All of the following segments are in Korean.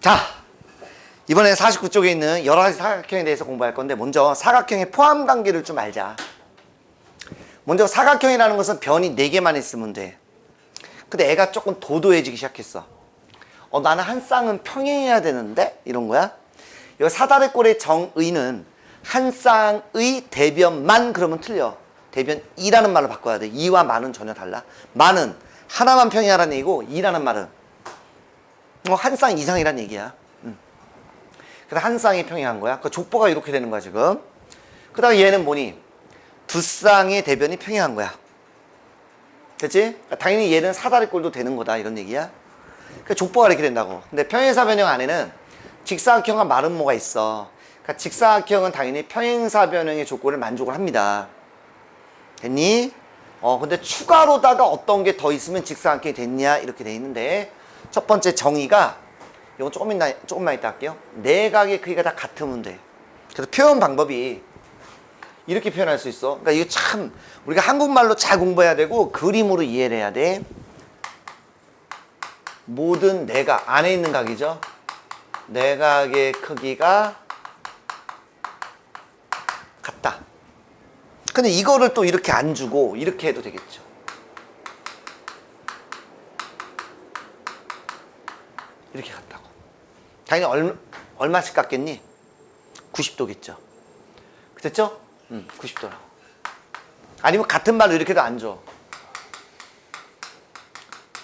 자, 이번에 49쪽에 있는 여러 가지 사각형에 대해서 공부할 건데, 먼저 사각형의 포함 관계를 좀 알자. 먼저 사각형이라는 것은 변이 4개만 있으면 돼. 근데 애가 조금 도도해지기 시작했어. 나는 한 쌍은 평행해야 되는데? 이런 거야. 이 사다리 꼴의 정의는 한 쌍의 대변만 그러면 틀려. 대변 2라는 말로 바꿔야 돼. 2와 만은 전혀 달라. 만은 하나만 평행하라는 얘기고, 2라는 말은 한 쌍 이상이란 얘기야. 그래서 한 쌍이 평행한 거야. 그 족보가 이렇게 되는 거야 지금. 그 다음에 얘는 뭐니? 두 쌍의 대변이 평행한 거야. 됐지? 그러니까 당연히 얘는 사다리꼴도 되는 거다 이런 얘기야. 그 족보가 이렇게 된다고. 근데 평행사변형 안에는 직사각형과 마름모가 있어. 그러니까 직사각형은 당연히 평행사변형의 조건을 만족을 합니다. 됐니? 근데 추가로다가 어떤 게 더 있으면 직사각형이 됐냐 이렇게 돼 있는데, 첫 번째 정의가, 이건 조금만 이따 할게요. 내각의 크기가 다 같으면 돼. 그래서 표현 방법이 이렇게 표현할 수 있어. 그러니까 이거 참 우리가 한국말로 잘 공부해야 되고 그림으로 이해를 해야 돼. 모든 내각, 안에 있는 각이죠. 내각의 크기가 같다. 근데 이거를 또 이렇게 안 주고 이렇게 해도 되겠죠. 이렇게 같다고. 당연히 얼마씩 같겠니? 90도겠죠. 됐죠? 90도라고. 아니면 같은 말로 이렇게도 안 줘.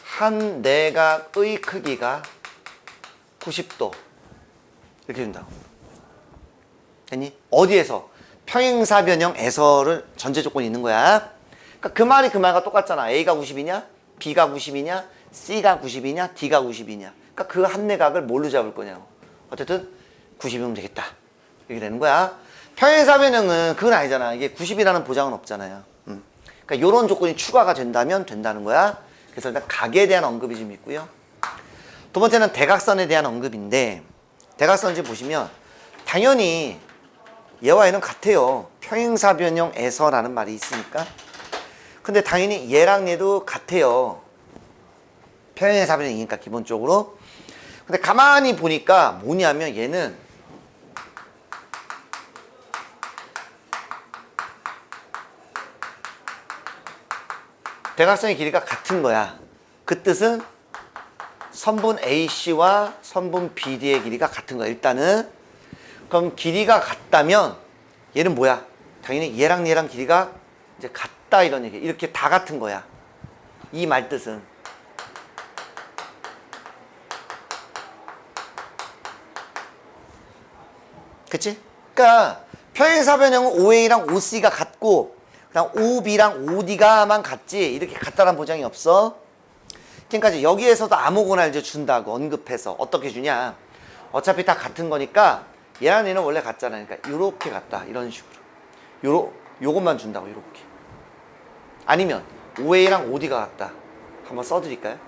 한 내각의 크기가 90도. 이렇게 준다고. 됐니? 어디에서? 평행사변형에서를 전제 조건이 있는 거야. 그러니까 그 말이 그 말과 똑같잖아. A가 90이냐? B가 90이냐? C가 90이냐? D가 90이냐? 그러니까 그 한 내각을 뭘로 잡을 거냐고. 어쨌든 90이면 되겠다. 이렇게 되는 거야. 평행사변형은 그건 아니잖아. 이게 90이라는 보장은 없잖아요. 그러니까 이런 조건이 추가가 된다면 된다는 거야. 그래서 일단 각에 대한 언급이 좀 있고요. 두 번째는 대각선에 대한 언급인데, 대각선 지금 보시면 당연히 얘와 얘는 같아요. 평행사변형에서라는 말이 있으니까. 근데 당연히 얘랑 얘도 같아요. 평행사변형이니까 기본적으로. 근데 가만히 보니까 뭐냐면 얘는 대각선의 길이가 같은 거야. 그 뜻은 선분 AC와 선분 BD의 길이가 같은 거야. 일단은. 그럼 길이가 같다면 얘는 뭐야? 당연히 얘랑 얘랑 길이가 이제 같다 이런 얘기. 이렇게 다 같은 거야. 이 말 뜻은. 그치? 그러니까 평행사변형은 OA랑 OC가 같고 그냥 OB랑 OD가만 같지 이렇게 같다는 보장이 없어. 그러니까 여기에서도 아무거나 이제 준다고 언급해서 어떻게 주냐? 어차피 다 같은 거니까 얘랑 얘는 원래 같잖아. 그러니까 요렇게 같다 이런 식으로. 요것만 준다고 요렇게. 아니면 OA랑 OD가 같다. 한번 써드릴까요?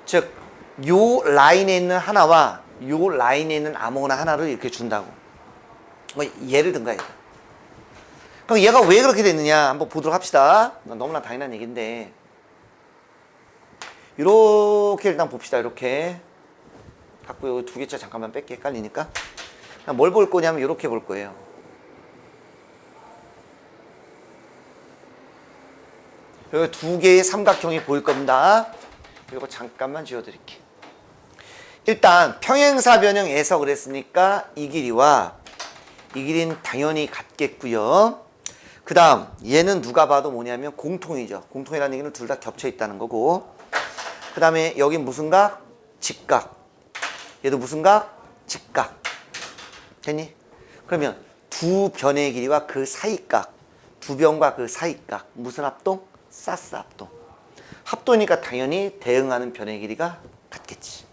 즉 요 라인에 있는 하나와 요 라인에 있는 아무거나 하나를 이렇게 준다고. 예를 든가 얘가. 그럼 얘가 왜 그렇게 됐느냐 한번 보도록 합시다. 너무나 당연한 얘기인데, 이렇게 일단 봅시다. 이렇게 갖고 여기 두 개째 잠깐만 뺄게. 헷갈리니까. 뭘 볼 거냐면 이렇게 볼 거예요. 여기 두 개의 삼각형이 보일 겁니다. 이거 잠깐만 지워드릴게. 일단 평행사변형에서 그랬으니까 이 길이와 이 길이는 당연히 같겠고요. 그 다음 얘는 누가 봐도 뭐냐면 공통이죠. 공통이라는 얘기는 둘 다 겹쳐 있다는 거고, 그 다음에 여기 무슨 각? 직각. 얘도 무슨 각? 직각. 됐니? 그러면 두 변의 길이와 그 사이각, 두 변과 그 사이각 무슨 합동? 사스 합동. 합동이니까 당연히 대응하는 변의 길이가 같겠지.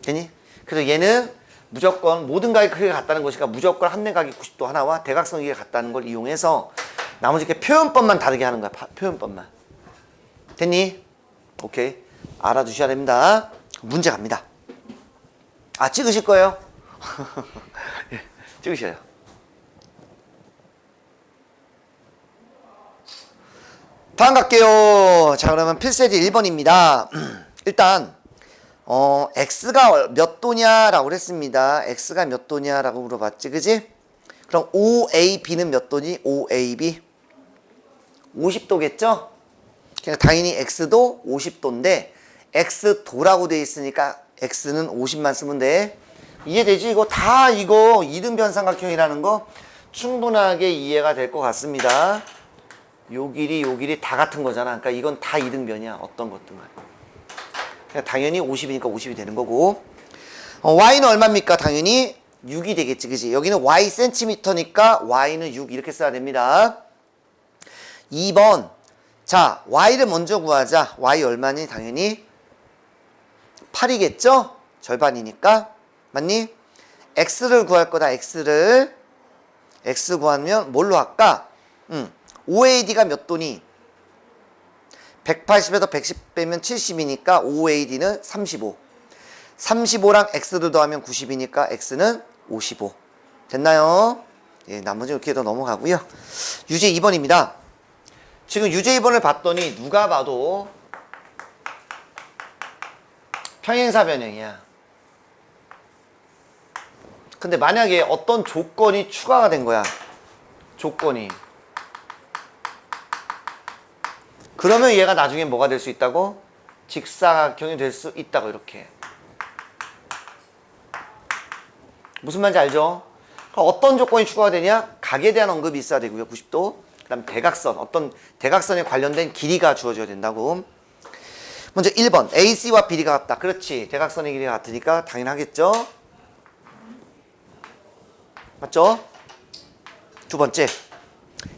됐니? 그래서 얘는 무조건 모든 각의 크기가 같다는 것이니까 무조건 한 내각이 90도 하나와 대각선 길이가 같다는 걸 이용해서 나머지 이렇게 표현법만 다르게 하는 거야. 표현법만. 됐니? 오케이. 알아두셔야 됩니다. 문제 갑니다. 찍으실 거예요? 예, 찍으셔요. 다음 갈게요. 자, 그러면 필세제 1번입니다. 일단 x가 몇 도냐라고 그랬습니다. x가 몇 도냐라고 물어봤지, 그지? 그럼 OAB는 몇 도니? OAB 50도겠죠? 그러니까 당연히 x도 50도인데 x도라고 돼 있으니까 x는 50만 쓰면 돼. 이해되지? 이거 다 이거 이등변 삼각형이라는 거 충분하게 이해가 될 것 같습니다. 요 길이 다 같은 거잖아. 그러니까 이건 다 이등변이야. 어떤 것든 간에. 그러니까 당연히 50이니까 50이 되는 거고. y는 얼마입니까? 당연히 6이 되겠지, 그지? 여기는 y 센티미터니까 y는 6 이렇게 써야 됩니다. 2번. 자, y를 먼저 구하자. y 얼마니? 당연히 8이겠죠? 절반이니까. 맞니? x를 구할 거다. x를. x 구하면 뭘로 할까? OAD가 몇 도니? 180에서 110 빼면 70이니까 OAD는 35. 35랑 x를 더하면 90이니까 x는 55. 됐나요? 예, 나머지 이렇게 더 넘어가고요. 유제 2번입니다. 지금 유제 2번을 봤더니 누가 봐도 평행사 변형이야. 근데 만약에 어떤 조건이 추가가 된 거야. 조건이. 그러면 얘가 나중에 뭐가 될 수 있다고? 직사각형이 될 수 있다고 이렇게. 무슨 말인지 알죠? 어떤 조건이 추가가 되냐? 각에 대한 언급이 있어야 되고요. 90도. 그 다음 대각선. 어떤 대각선에 관련된 길이가 주어져야 된다고. 먼저 1번. AC와 BD가 같다. 그렇지. 대각선의 길이가 같으니까 당연하겠죠? 맞죠? 두 번째.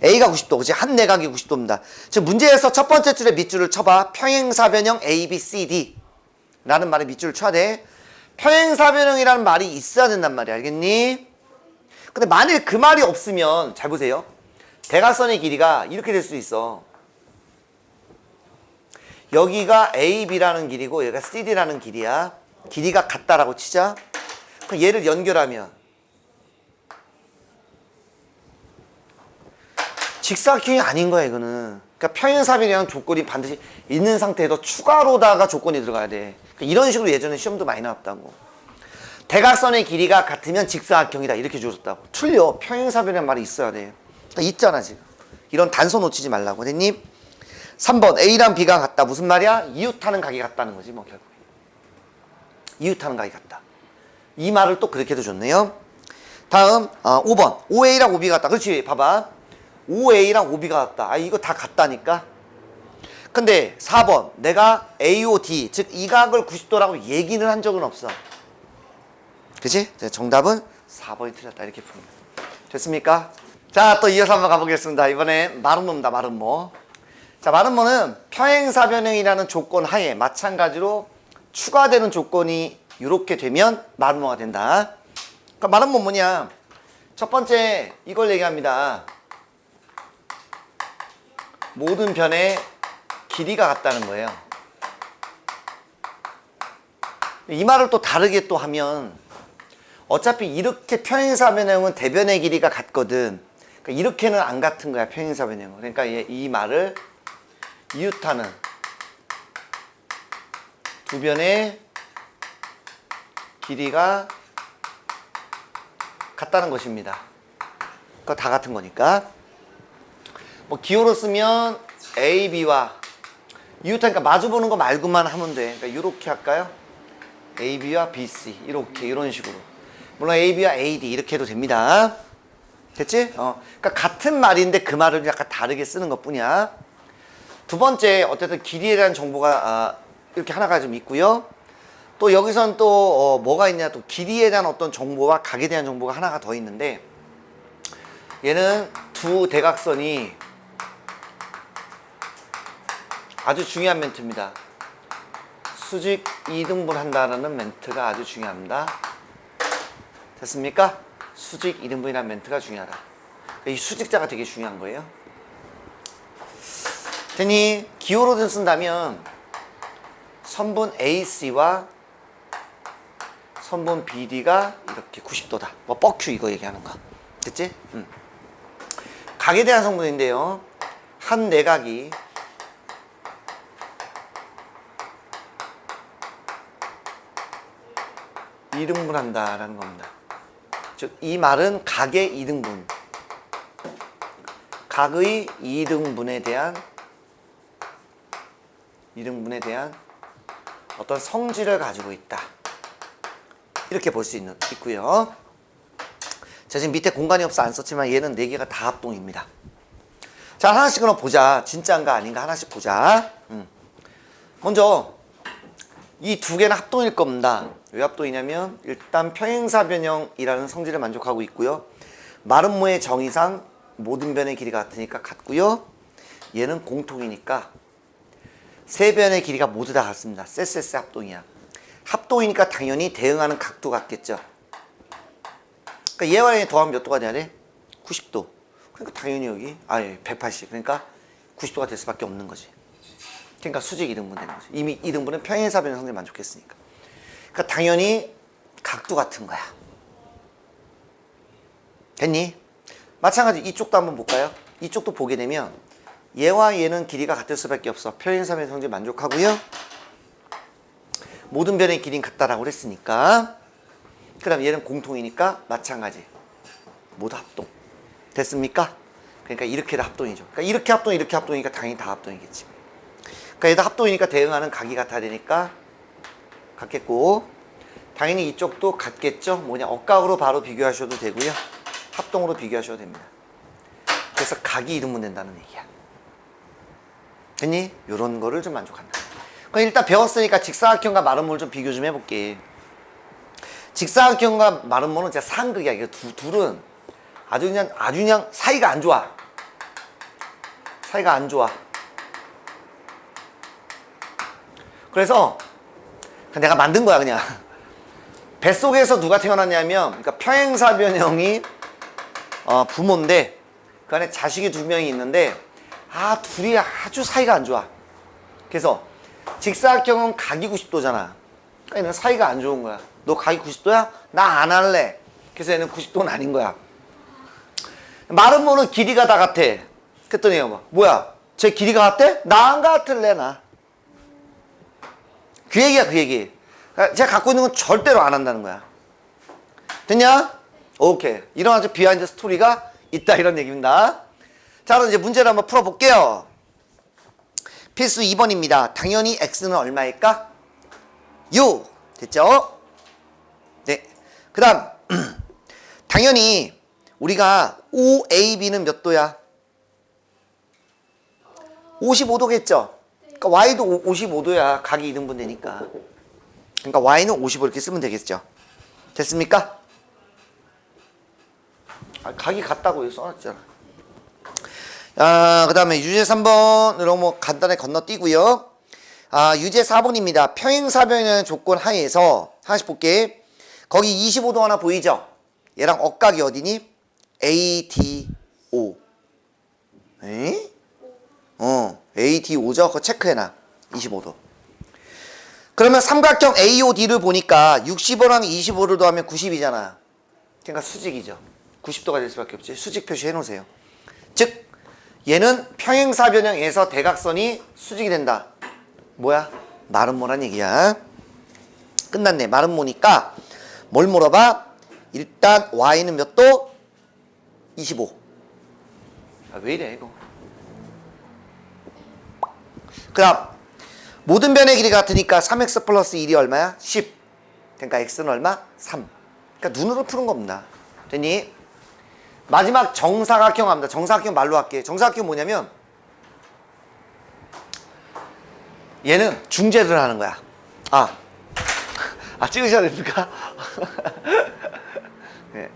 A가 90도. 그치? 한 내각이 90도입니다. 지금 문제에서 첫 번째 줄에 밑줄을 쳐봐. 평행사변형 A, B, C, D. 라는 말에 밑줄을 쳐야 돼. 평행사변형이라는 말이 있어야 된단 말이야. 알겠니? 근데 만일 그 말이 없으면 잘 보세요. 대각선의 길이가 이렇게 될 수 있어. 여기가 AB라는 길이고 여기가 CD라는 길이야. 길이가 같다라고 치자. 그럼 얘를 연결하면 직사각형이 아닌 거야 이거는. 그러니까 평행사변형 조건이 반드시 있는 상태에서 추가로다가 조건이 들어가야 돼. 그러니까 이런 식으로 예전에 시험도 많이 나왔다고. 대각선의 길이가 같으면 직사각형이다 이렇게 주었다고. 틀려. 평행사변형 말이 있어야 돼. 그러니까 있잖아 지금. 이런 단서 놓치지 말라고. 됐니? 3번 A랑 B가 같다. 무슨 말이야? 이웃하는 각이 같다는 거지 뭐 결국에. 이웃하는 각이 같다. 이 말을 또 그렇게도 줬네요. 다음 5번 OA랑 OB가 같다. 그렇지. 봐봐. OA랑 OB가 같다. 아 이거 다 같다니까. 근데 4번 내가 AOD 즉 이 각을 90도라고 얘기는 한 적은 없어. 그치? 정답은 4번이 틀렸다. 이렇게 풉니다. 됐습니까? 자, 또 이어서 한번 가보겠습니다. 이번엔 마름모입니다. 마름모. 자, 마름모는 평행사변형이라는 조건 하에 마찬가지로 추가되는 조건이 이렇게 되면 마름모가 된다. 그러니까 마름모 뭐냐? 첫 번째 이걸 얘기합니다. 모든 변의 길이가 같다는 거예요. 이 말을 또 다르게 또 하면 어차피 이렇게 평행사변형은 대변의 길이가 같거든. 그러니까 이렇게는 안 같은 거야 평행사변형은. 그러니까 이 말을 이웃하는 두 변의 길이가 같다는 것입니다. 그거 다 같은 거니까. 뭐 기호로 쓰면 A, B와 이웃하니까 마주보는 거 말고만 하면 돼. 그러니까 이렇게 할까요? A, B와 B, C 이렇게 이런 식으로. 물론 A, B와 A, D 이렇게 해도 됩니다. 됐지? 그러니까 같은 말인데 그 말을 약간 다르게 쓰는 것뿐이야. 두 번째 어쨌든 길이에 대한 정보가 이렇게 하나가 좀 있고요. 또 여기선 또 뭐가 있냐? 또 길이에 대한 어떤 정보와 각에 대한 정보가 하나가 더 있는데 얘는 두 대각선이 아주 중요한 멘트입니다. 수직 이등분 한다는 멘트가 아주 중요합니다. 됐습니까? 수직 이등분이라는 멘트가 중요하다. 이 수직자가 되게 중요한 거예요. 되니 기호로 좀 쓴다면 선분 AC와 선분 BD가 이렇게 90도다. 뭐 뻑큐 이거 얘기하는 거. 됐지? 각에 대한 성분인데요. 한 내각이 이등분한다라는 겁니다. 즉 이 말은 각의 이등분, 각의 이등분에 대한 어떤 성질을 가지고 있다. 이렇게 볼 수 있고요. 자, 지금 밑에 공간이 없어 안 썼지만 얘는 4개가 다 합동입니다. 자, 하나씩 그럼 보자. 진짜인가 아닌가 하나씩 보자. 먼저 이 2개는 합동일 겁니다. 왜 합동이냐면 일단 평행사 변형이라는 성질을 만족하고 있고요. 마름모의 정의상 모든 변의 길이가 같으니까 같고요. 얘는 공통이니까 세 변의 길이가 모두 다 같습니다. 쎄쎄쎄 합동이야. 합동이니까 당연히 대응하는 각도 같겠죠. 그러니까 얘와 얘 더하면 몇 도가 돼야 돼? 90도. 그러니까 당연히 여기 180. 그러니까 90도가 될 수밖에 없는 거지. 그러니까 수직 이등분 되는 거지. 이미 이등분은 평행사 변형 성질 만족했으니까. 그러니까 당연히 각도 같은 거야. 됐니? 마찬가지 이쪽도 한번 볼까요? 이쪽도 보게 되면 얘와 얘는 길이가 같을 수밖에 없어. 평행사 변형 성질 만족하고요. 모든 변의 길이는 같다라고 그랬으니까. 그 다음 얘는 공통이니까 마찬가지. 모두 합동. 됐습니까? 그러니까 이렇게도 합동이죠. 그러니까 이렇게 합동, 이렇게 합동이니까 당연히 다 합동이겠지. 그러니까 얘도 합동이니까 대응하는 각이 같아야 되니까 같겠고, 당연히 이쪽도 같겠죠. 뭐냐, 억각으로 바로 비교하셔도 되고요. 합동으로 비교하셔도 됩니다. 그래서 각이 이등분 된다는 얘기야. 됐니? 요런 거를 좀 만족한다. 그럼 일단 배웠으니까 직사각형과 마름모를 좀 비교 좀 해볼게. 직사각형과 마름모는 진짜 상극이야. 이게 둘은 아주 그냥 사이가 안 좋아. 사이가 안 좋아. 그래서 내가 만든 거야 그냥. 뱃속에서 누가 태어났냐면, 그러니까 평행사 변형이 부모인데 그 안에 자식이 2명이 있는데 둘이 아주 사이가 안 좋아. 그래서 직사각형은 각이 90도잖아. 그러니까 얘는 사이가 안 좋은 거야. 너 각이 90도야? 나 안 할래. 그래서 얘는 90도는 아닌 거야. 마름모는 길이가 다 같아. 그랬더니 뭐야? 쟤 길이가 같대? 나 안 같을래 나. 그 얘기야 그 얘기. 제가 갖고 있는 건 절대로 안 한다는 거야. 됐냐? 오케이. 이런 아주 비하인드 스토리가 있다 이런 얘기입니다. 자, 그럼 이제 문제를 한번 풀어볼게요. 필수 2번입니다. 당연히 x는 얼마일까? 6. 됐죠? 네. 그 다음 당연히 우리가 OAB는 몇 도야? 55도겠죠? 그러니까 y도 55도야. 각이 이등분 되니까. 그러니까 y는 55 이렇게 쓰면 되겠죠? 됐습니까? 각이 같다고 써놨잖아. 그 다음에 유제 3번으로 뭐 간단히 건너뛰고요. 유제 4번입니다. 평행사 변형 조건 하에서 하나씩 볼게. 거기 25도 하나 보이죠? 얘랑 억각이 어디니? ADO. 에? ADO죠? 그거 체크해놔. 25도. 그러면 삼각형 AOD를 보니까 65랑 25를 더하면 90이잖아. 그러니까 수직이죠. 90도가 될 수밖에 없지. 수직 표시해 놓으세요. 즉 얘는 평행사 변형에서 대각선이 수직이 된다. 뭐야? 마름모란 얘기야. 끝났네. 마름모니까 뭘 물어봐? 일단 y는 몇 도? 25. 왜 이래 이거. 그 다음 모든 변의 길이 같으니까 3x 플러스 1이 얼마야? 10. 그러니까 x는 얼마? 3. 그러니까 눈으로 푸는 겁니다. 됐니? 마지막 정사각형 합니다. 정사각형 말로 할게. 정사각형 뭐냐면 얘는 중재를 하는 거야. 찍으셔야 됩니까? 네.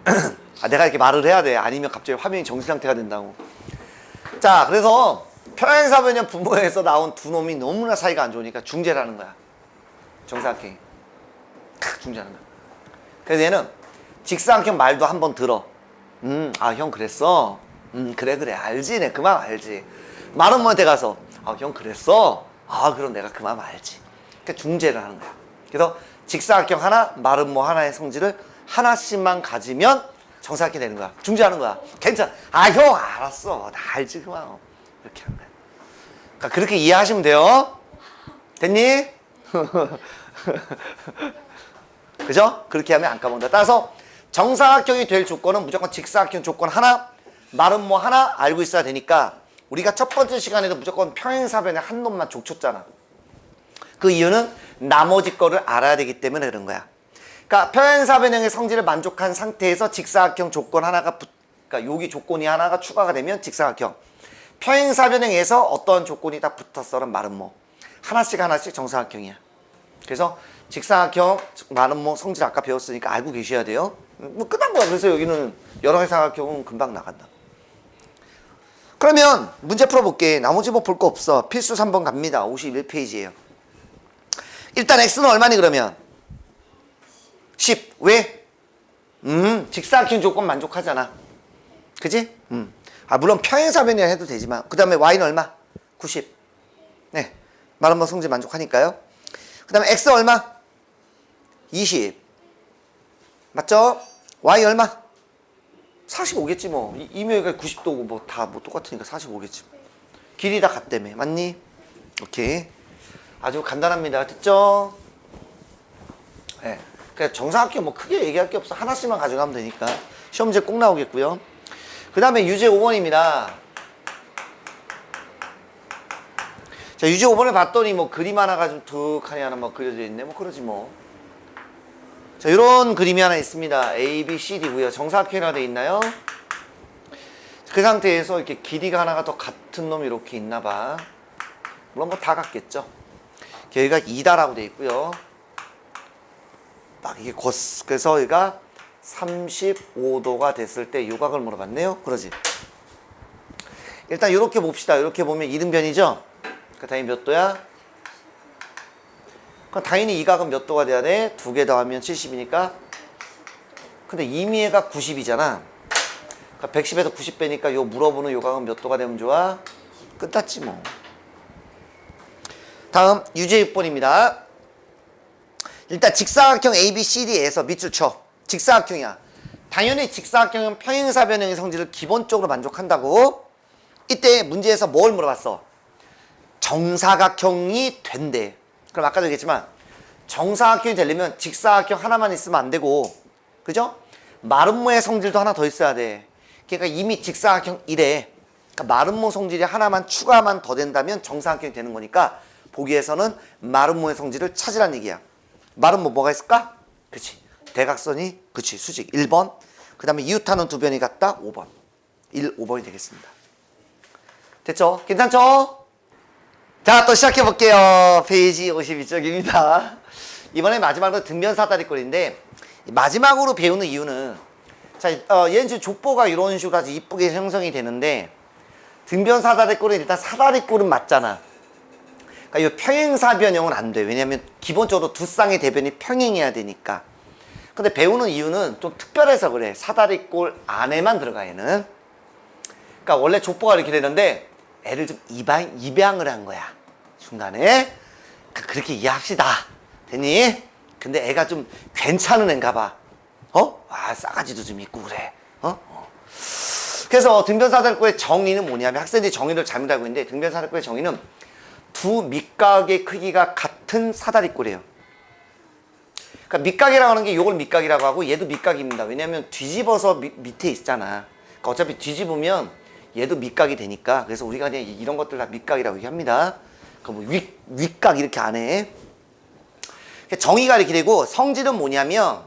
내가 이렇게 말을 해야 돼. 아니면 갑자기 화면이 정지 상태가 된다고. 자, 그래서 평행사 변형 분모에서 나온 두 놈이 너무나 사이가 안 좋으니까 중재를 하는 거야. 정사각형이. 중재하는 거야. 그래서 얘는 직사각형 말도 한번 들어. 형 그랬어? 그래 알지. 내 그 마음 알지. 마름모한테 가서 형 그랬어? 그럼 내가 그 마음 알지. 그러니까 중재를 하는 거야. 그래서 직사각형 하나, 마름모 하나의 성질을 하나씩만 가지면 정사각형이 되는 거야. 중재하는 거야. 괜찮아. 형 알았어. 나 알지 그 마음. 이렇게 하는 거야. 그러니까 그렇게 이해하시면 돼요. 됐니? 그죠? 그렇게 하면 안 까먹는다. 따라서 정사각형이 될 조건은 무조건 직사각형 조건 하나, 마름모 하나 알고 있어야 되니까 우리가 첫 번째 시간에도 무조건 평행사변의 한 놈만 족쳤잖아. 그 이유는 나머지 거를 알아야 되기 때문에 그런 거야. 그러니까 평행사변형의 성질을 만족한 상태에서 직사각형 조건 하나가 그러니까 여기 조건이 하나가 추가가 되면 직사각형. 평행사변형에서 어떤 조건이 다 붙었어는 마름모. 하나씩 정사각형이야. 그래서 직사각형, 마름모 성질 아까 배웠으니까 알고 계셔야 돼요. 뭐 끝난 거야. 그래서 여기는 여러 가지 사각형은 금방 나간다. 그러면 문제 풀어볼게. 나머지 뭐 볼 거 없어. 필수 3번 갑니다. 51페이지예요. 일단 x는 얼마니 그러면? 10. 왜? 직사각형 조건 만족하잖아. 그지? 물론 평행사변이라 해도 되지만 그 다음에 y는 얼마? 90. 네, 마름모 성질 만족하니까요. 그 다음에 x 얼마? 20. 맞죠? y 얼마? 45겠지 뭐. 이묘가 90도고 뭐 다 뭐 똑같으니까 45겠지. 길이 다 같다며. 맞니? 오케이. 아주 간단합니다. 됐죠? 네. 그냥 정사각형 뭐 크게 얘기할 게 없어. 하나씩만 가져가면 되니까. 시험 문제 꼭 나오겠고요. 그 다음에 유제 5번입니다. 자, 유제 5번을 봤더니 뭐 그림 하나가 좀 툭하니 하나 뭐 그려져 있네. 뭐 그러지 뭐. 자, 요런 그림이 하나 있습니다. A, B, C, D고요. 정사각형이라 돼 있나요? 그 상태에서 이렇게 길이가 하나가 더 같은 놈이 이렇게 있나 봐. 물론 뭐 다 같겠죠. 여기가 2다라고 돼 있고요. 딱 이게 그래서 여기가 35도가 됐을 때 요각을 물어봤네요. 그러지. 일단 이렇게 봅시다. 이렇게 보면 이등변이죠. 그 당연히 몇 도야? 그럼 당연히 이 각은 몇 도가 돼야 돼? 2개 더하면 70이니까. 근데 이미애가 90이잖아. 그러니까 110에서 90 빼니까 요 물어보는 요 각은 몇 도가 되면 좋아? 끝났지 뭐. 다음 유제 6번입니다. 일단 직사각형 ABCD에서 밑줄 쳐. 직사각형이야. 당연히 직사각형은 평행사변형의 성질을 기본적으로 만족한다고. 이때 문제에서 뭘 물어봤어? 정사각형이 된대. 그럼 아까도 얘기했지만 정사각형이 되려면 직사각형 하나만 있으면 안 되고, 그죠? 마름모의 성질도 하나 더 있어야 돼. 그러니까 이미 직사각형 1에 그러니까 마름모 성질이 하나만 추가만 더 된다면 정사각형이 되는 거니까 보기에서는 마름모의 성질을 찾으라는 얘기야. 마름모 뭐가 있을까? 그치. 대각선이 그치. 수직 1번. 그 다음에 이웃하는 두 변이 같다 5번. 1, 5번이 되겠습니다. 됐죠? 괜찮죠? 자, 또 시작해 볼게요. 페이지 52쪽입니다. 이번에 마지막으로 등변 사다리꼴인데 마지막으로 배우는 이유는 자, 얘는 지금 족보가 이런 식으로 아주 이쁘게 형성이 되는데 등변 사다리꼴은 일단 사다리꼴은 맞잖아. 그러니까 이 평행사변형은 안 돼. 왜냐면 기본적으로 두 쌍의 대변이 평행해야 되니까. 근데 배우는 이유는 좀 특별해서 그래. 사다리꼴 안에만 들어가 얘는. 그러니까 원래 족보가 이렇게 되는데 애를 좀 입양을 한 거야. 중간에. 그렇게 이해합시다. 됐니? 근데 애가 좀 괜찮은 애인가 봐. 싸가지도 좀 있고 그래. 그래서 등변사다리꼴의 정의는 뭐냐면 학생들이 정의를 잘못 알고 있는데 등변사다리꼴의 정의는 두 밑각의 크기가 같은 사다리꼴이에요. 그러니까 밑각이라고 하는 게 이걸 밑각이라고 하고 얘도 밑각입니다. 왜냐하면 뒤집어서 밑에 있잖아. 그러니까 어차피 뒤집으면 얘도 밑각이 되니까. 그래서 우리가 그냥 이런 것들 다 밑각이라고 얘기합니다. 뭐 윗각 이렇게 안 해. 정의가 이렇게 되고 성질은 뭐냐면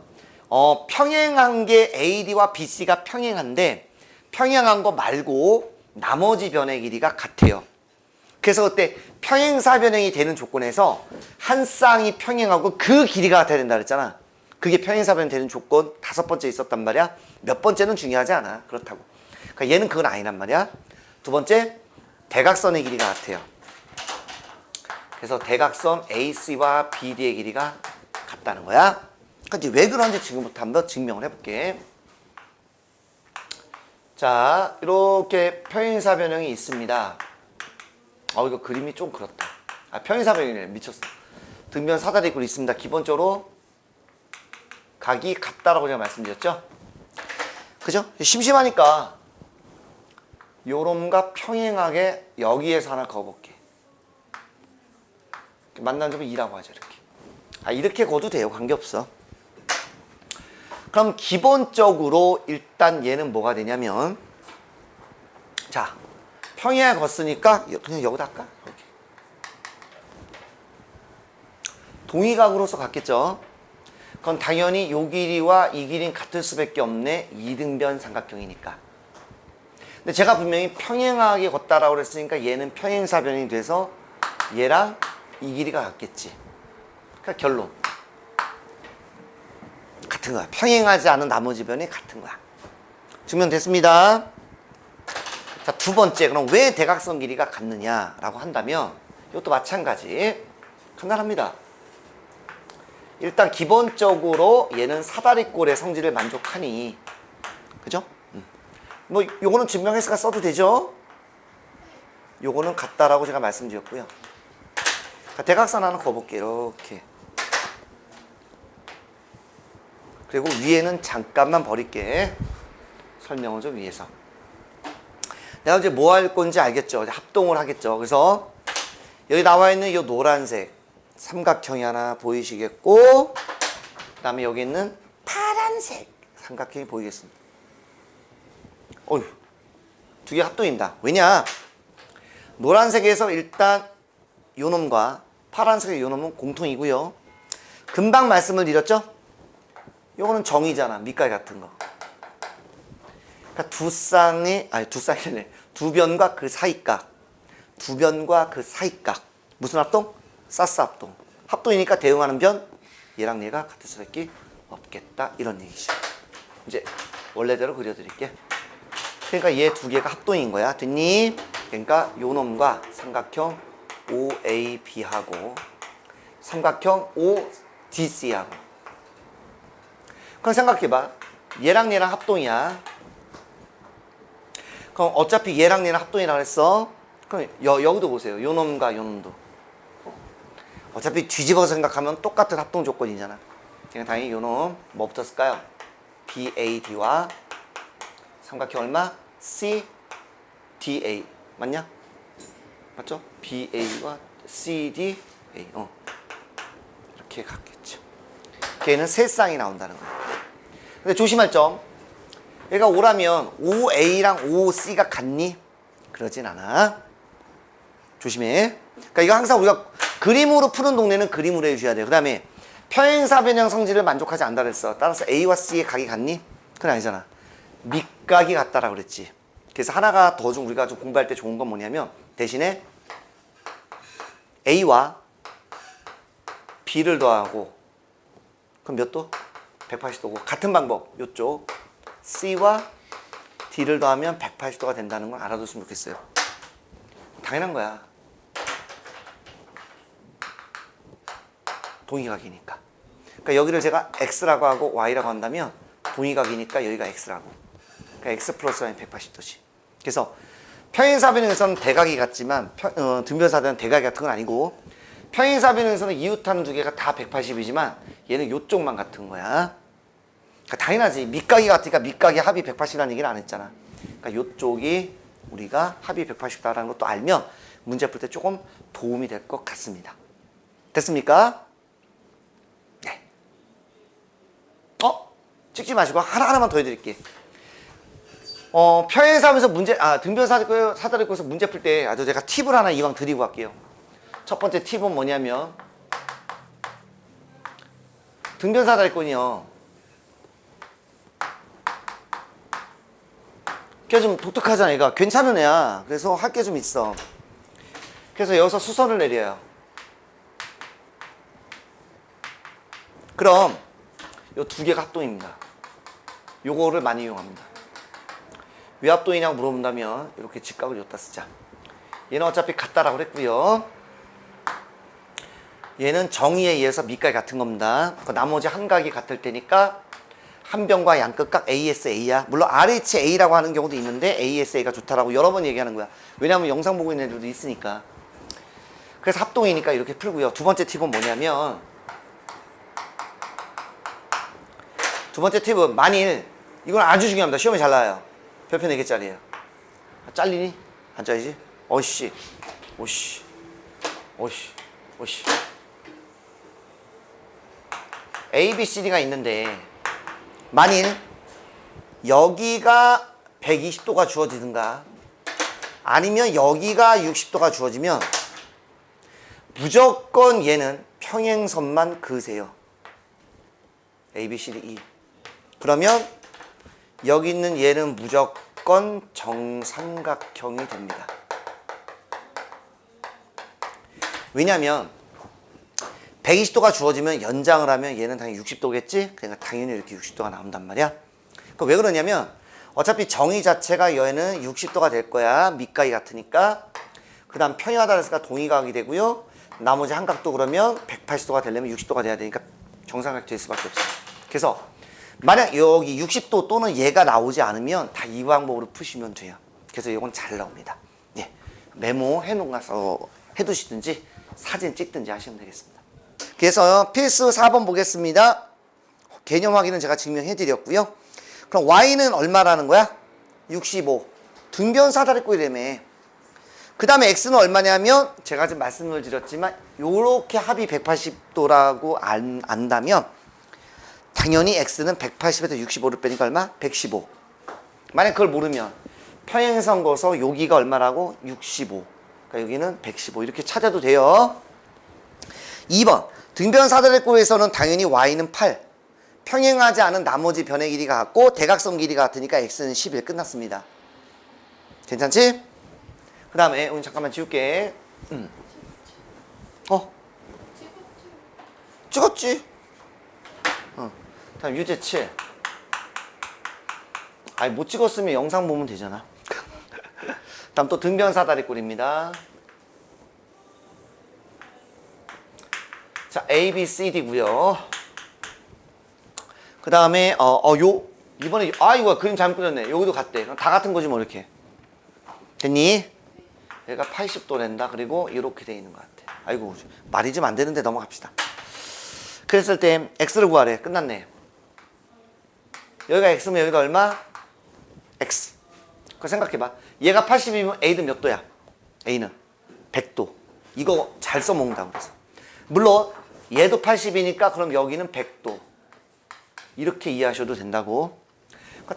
평행한 게 AD와 BC가 평행한데 평행한 거 말고 나머지 변의 길이가 같아요. 그래서 그때 평행사변형이 되는 조건에서 한 쌍이 평행하고 그 길이가 같아야 된다 그랬잖아. 그게 평행사변 되는 조건 5번째 있었단 말이야. 몇 번째는 중요하지 않아. 그렇다고. 그러니까 얘는 그건 아니란 말이야. 두 번째, 대각선의 길이가 같아요. 그래서 대각선 AC와 BD의 길이가 같다는 거야. 그러니까 이제 왜 그런지 지금부터 한번 증명을 해볼게. 자, 이렇게 평행사변형이 있습니다. 이거 그림이 좀 그렇다. 평행사변형이네. 미쳤어. 등변 사다리꼴이 있습니다. 기본적으로 각이 같다라고 제가 말씀드렸죠. 그죠? 심심하니까 요놈과 평행하게 여기에서 하나 그어볼게. 만난 점은 2라고 하죠. 이렇게. 이렇게 그어도 돼요. 관계없어. 그럼 기본적으로 일단 얘는 뭐가 되냐면, 자, 평행을 걷으니까 그냥 여기다 할까? 이렇게. 동의각으로서 같겠죠. 그건 당연히 요 길이와 이 길이는 같을 수밖에 없네. 이등변 삼각형이니까. 근데 제가 분명히 평행하게 걷다라고 그랬으니까 얘는 평행사변이 돼서 얘랑 이 길이가 같겠지. 그러니까 결론 같은 거야. 평행하지 않은 나머지 변이 같은 거야. 증명됐습니다. 자, 두 번째, 그럼 왜 대각선 길이가 같느냐라고 한다면 이것도 마찬가지. 간단합니다. 일단 기본적으로 얘는 사다리꼴의 성질을 만족하니, 그죠? 뭐 요거는 증명했으니까 써도 되죠? 요거는 같다라고 제가 말씀드렸고요. 대각선 하나 그어볼게요. 이렇게. 그리고 위에는 잠깐만 버릴게. 설명을 좀 위해서. 내가 이제 뭐 할 건지 알겠죠? 합동을 하겠죠. 그래서 여기 나와 있는 이 노란색 삼각형이 하나 보이시겠고, 그 다음에 여기 있는 파란색 삼각형이 보이겠습니다. 어휴, 두 개 합동입니다. 왜냐? 노란색에서 일단 요 놈과 파란색의 요 놈은 공통이고요. 금방 말씀을 드렸죠? 요거는 정의잖아. 밑가위 같은 거. 그러니까 두 변과 그 사이각. 두 변과 그 사이각. 무슨 합동? 사스 합동. 합동이니까 대응하는 변, 얘랑 얘가 같을 수밖에 없겠다. 이런 얘기죠. 이제 원래대로 그려드릴게. 그러니까 얘 두 개가 합동인 거야. 됐니? 그러니까 요 놈과 삼각형 OAB하고 삼각형 ODC하고. 그럼 생각해봐. 얘랑 얘랑 합동이야. 그럼 어차피 얘랑 얘랑 합동이라 그랬어. 그럼 여기도 보세요. 요 놈과 요 놈도. 어차피 뒤집어서 생각하면 똑같은 합동 조건이잖아. 그러니까 당연히 요 놈 뭐 붙었을까요? BAD와 삼각형 얼마? CDA. 맞냐? 맞죠? BA와 CDA. 이렇게 갔겠죠. 걔는 세 쌍이 나온다는 거야. 근데 조심할 점. 얘가 O라면 OA랑 OC가 같니? 그러진 않아. 조심해. 그러니까 이거 항상 우리가 그림으로 푸는 동네는 그림으로 해주셔야 돼요. 그 다음에 평행사변형 성질을 만족하지 않다 그랬어. 따라서 A와 C의 각이 같니? 그건 아니잖아. 밑각이 같다라고 그랬지. 그래서 하나가 더 좀 우리가 좀 공부할 때 좋은 건 뭐냐면 대신에 A와 B를 더하고 그럼 몇 도? 180도고 같은 방법 요쪽 C와 D를 더하면 180도가 된다는 걸 알아뒀으면 좋겠어요. 당연한 거야. 동의각이니까. 그러니까 여기를 제가 X라고 하고 Y라고 한다면 동의각이니까 여기가 X라고. 그러니까 X 플러스 Y는 180도지. 그래서 평행사변형에서는 대각이 같지만 등변사변은 대각이 같은 건 아니고 평행사변형에서는 이웃하는 두 개가 다 180이지만 얘는 요쪽만 같은 거야. 그러니까 당연하지. 밑각이 같으니까 밑각이 합이 180이라는 얘기를 안 했잖아. 그러니까 요쪽이 우리가 합이 180다라는 것도 알면 문제 풀 때 조금 도움이 될 것 같습니다. 됐습니까? 네. 찍지 마시고 하나만 더 해드릴게. 평행사면서 등변사다리꼴에서 문제 풀 때 아주 제가 팁을 하나 이왕 드리고 갈게요. 첫 번째 팁은 뭐냐면 등변사다리꼴이요. 걔 좀 독특하잖아. 얘가 괜찮은 애야. 그래서 할 게 좀 있어. 그래서 여기서 수선을 내려요. 그럼 요 두 개가 합동입니다. 요거를 많이 이용합니다. 왜 합동이냐고 물어본다면 이렇게 직각을 여기다 쓰자. 얘는 어차피 같다라고 그랬고요. 얘는 정의에 의해서 밑각이 같은 겁니다. 나머지 한 각이 같을 테니까 한 변과 양끝각 ASA야. 물론 RHA라고 하는 경우도 있는데 ASA가 좋다라고 여러 번 얘기하는 거야. 왜냐하면 영상 보고 있는 애들도 있으니까. 그래서 합동이니까 이렇게 풀고요. 두 번째 팁은 뭐냐면 만일 이건 아주 중요합니다. 시험에 잘 나와요. 별표 4개짜리예요. 잘리니? 안 잘리지? 오씨. A, B, C, D가 있는데 만일 여기가 120도가 주어지든가 아니면 여기가 60도가 주어지면 무조건 얘는 평행선만 그으세요. A, B, C, D, E. 그러면 여기 있는 얘는 무조건 정삼각형이 됩니다. 왜냐하면 120도가 주어지면 연장을 하면 얘는 당연히 60도겠지? 그러니까 당연히 이렇게 60도가 나온단 말이야. 왜 그러냐면 어차피 정의 자체가 얘는 60도가 될 거야. 밑각이 같으니까. 그 다음 평행하다 그랬으니까 동의각이 되고요. 나머지 한 각도 그러면 180도가 되려면 60도가 돼야 되니까 정삼각형이 될 수밖에 없어요. 그래서 만약 여기 60도 또는 얘가 나오지 않으면 다 이 방법으로 푸시면 돼요. 그래서 이건 잘 나옵니다. 예, 메모해 놓아서 해두시든지 사진 찍든지 하시면 되겠습니다. 그래서 필수 4번 보겠습니다. 개념 확인은 제가 증명해 드렸고요. 그럼 y는 얼마라는 거야? 65. 등변 사다리꼴이라며. 그 다음에 x는 얼마냐면 제가 지금 말씀을 드렸지만 요렇게 합이 180도라고 안다면 당연히 x는 180에서 65를 빼니까 얼마? 115. 만약 그걸 모르면 평행선 거서 여기가 얼마라고? 65. 그러니까 여기는 115 이렇게 찾아도 돼요. 2번 등변 사다리꼴에서는 당연히 y는 8. 평행하지 않은 나머지 변의 길이가 같고 대각선 길이가 같으니까 x는 11 끝났습니다. 괜찮지? 그 다음에 오늘 잠깐만 지울게. 찍었지? 다음 유제 7. 아니 못 찍었으면 영상 보면 되잖아. 다음 또 등변 사다리꼴입니다. 자, A, B, C, D고요. 그 다음에 이번에 이거 그림 잘못 그렸네. 여기도 같대. 그럼 다 같은 거지 뭐 이렇게. 됐니? 얘가 80도 낸다. 그리고 이렇게 돼 있는 것 같아. 아이고 말이 좀 안 되는데 넘어갑시다. 그랬을 때 x를 구하래. 끝났네. 여기가 x면 여기가 얼마? x. 그거 생각해봐. 얘가 80이면 a는 몇 도야? a는 100도. 이거 잘 써먹는다고 그래서. 물론 얘도 80이니까 그럼 여기는 100도. 이렇게 이해하셔도 된다고.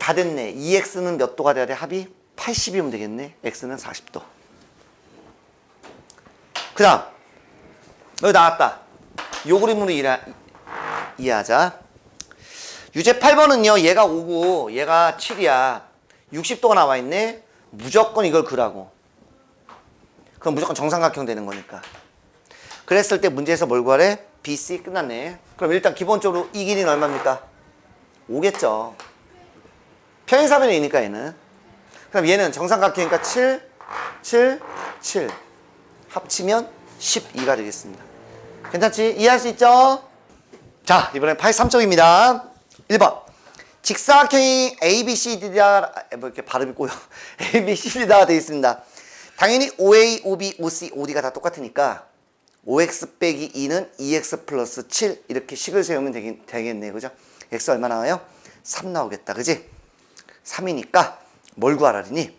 다 됐네. 2x는 몇 도가 돼야 돼? 합이 80이면 되겠네. x는 40도. 그 다음 여기 나왔다. 요 그림으로 이해하자. 유제 8번은요. 얘가 5고 얘가 7이야. 60도가 나와 있네. 무조건 이걸 그라고. 그럼 무조건 정삼각형 되는 거니까. 그랬을 때 문제에서 뭘 구하래? BC 끝났네. 그럼 일단 기본적으로 이 길이는 얼마입니까? 5겠죠. 평행사변이니까 얘는. 그럼 얘는 정삼각형이니까 7, 7, 7. 합치면 12가 되겠습니다. 괜찮지? 이해할 수 있죠? 자, 이번엔 83쪽입니다. 1번. 직사각형이 ABCD다, 뭐 이렇게 발음이 꼬여. ABCD다 되어 있습니다. 당연히 OA, OB, OC, OD가 다 똑같으니까 5x 빼기 2는 2x 플러스 7 이렇게 식을 세우면 되겠네. 그죠? x 얼마 나와요? 3 나오겠다. 그지? 3이니까 뭘 구하라니?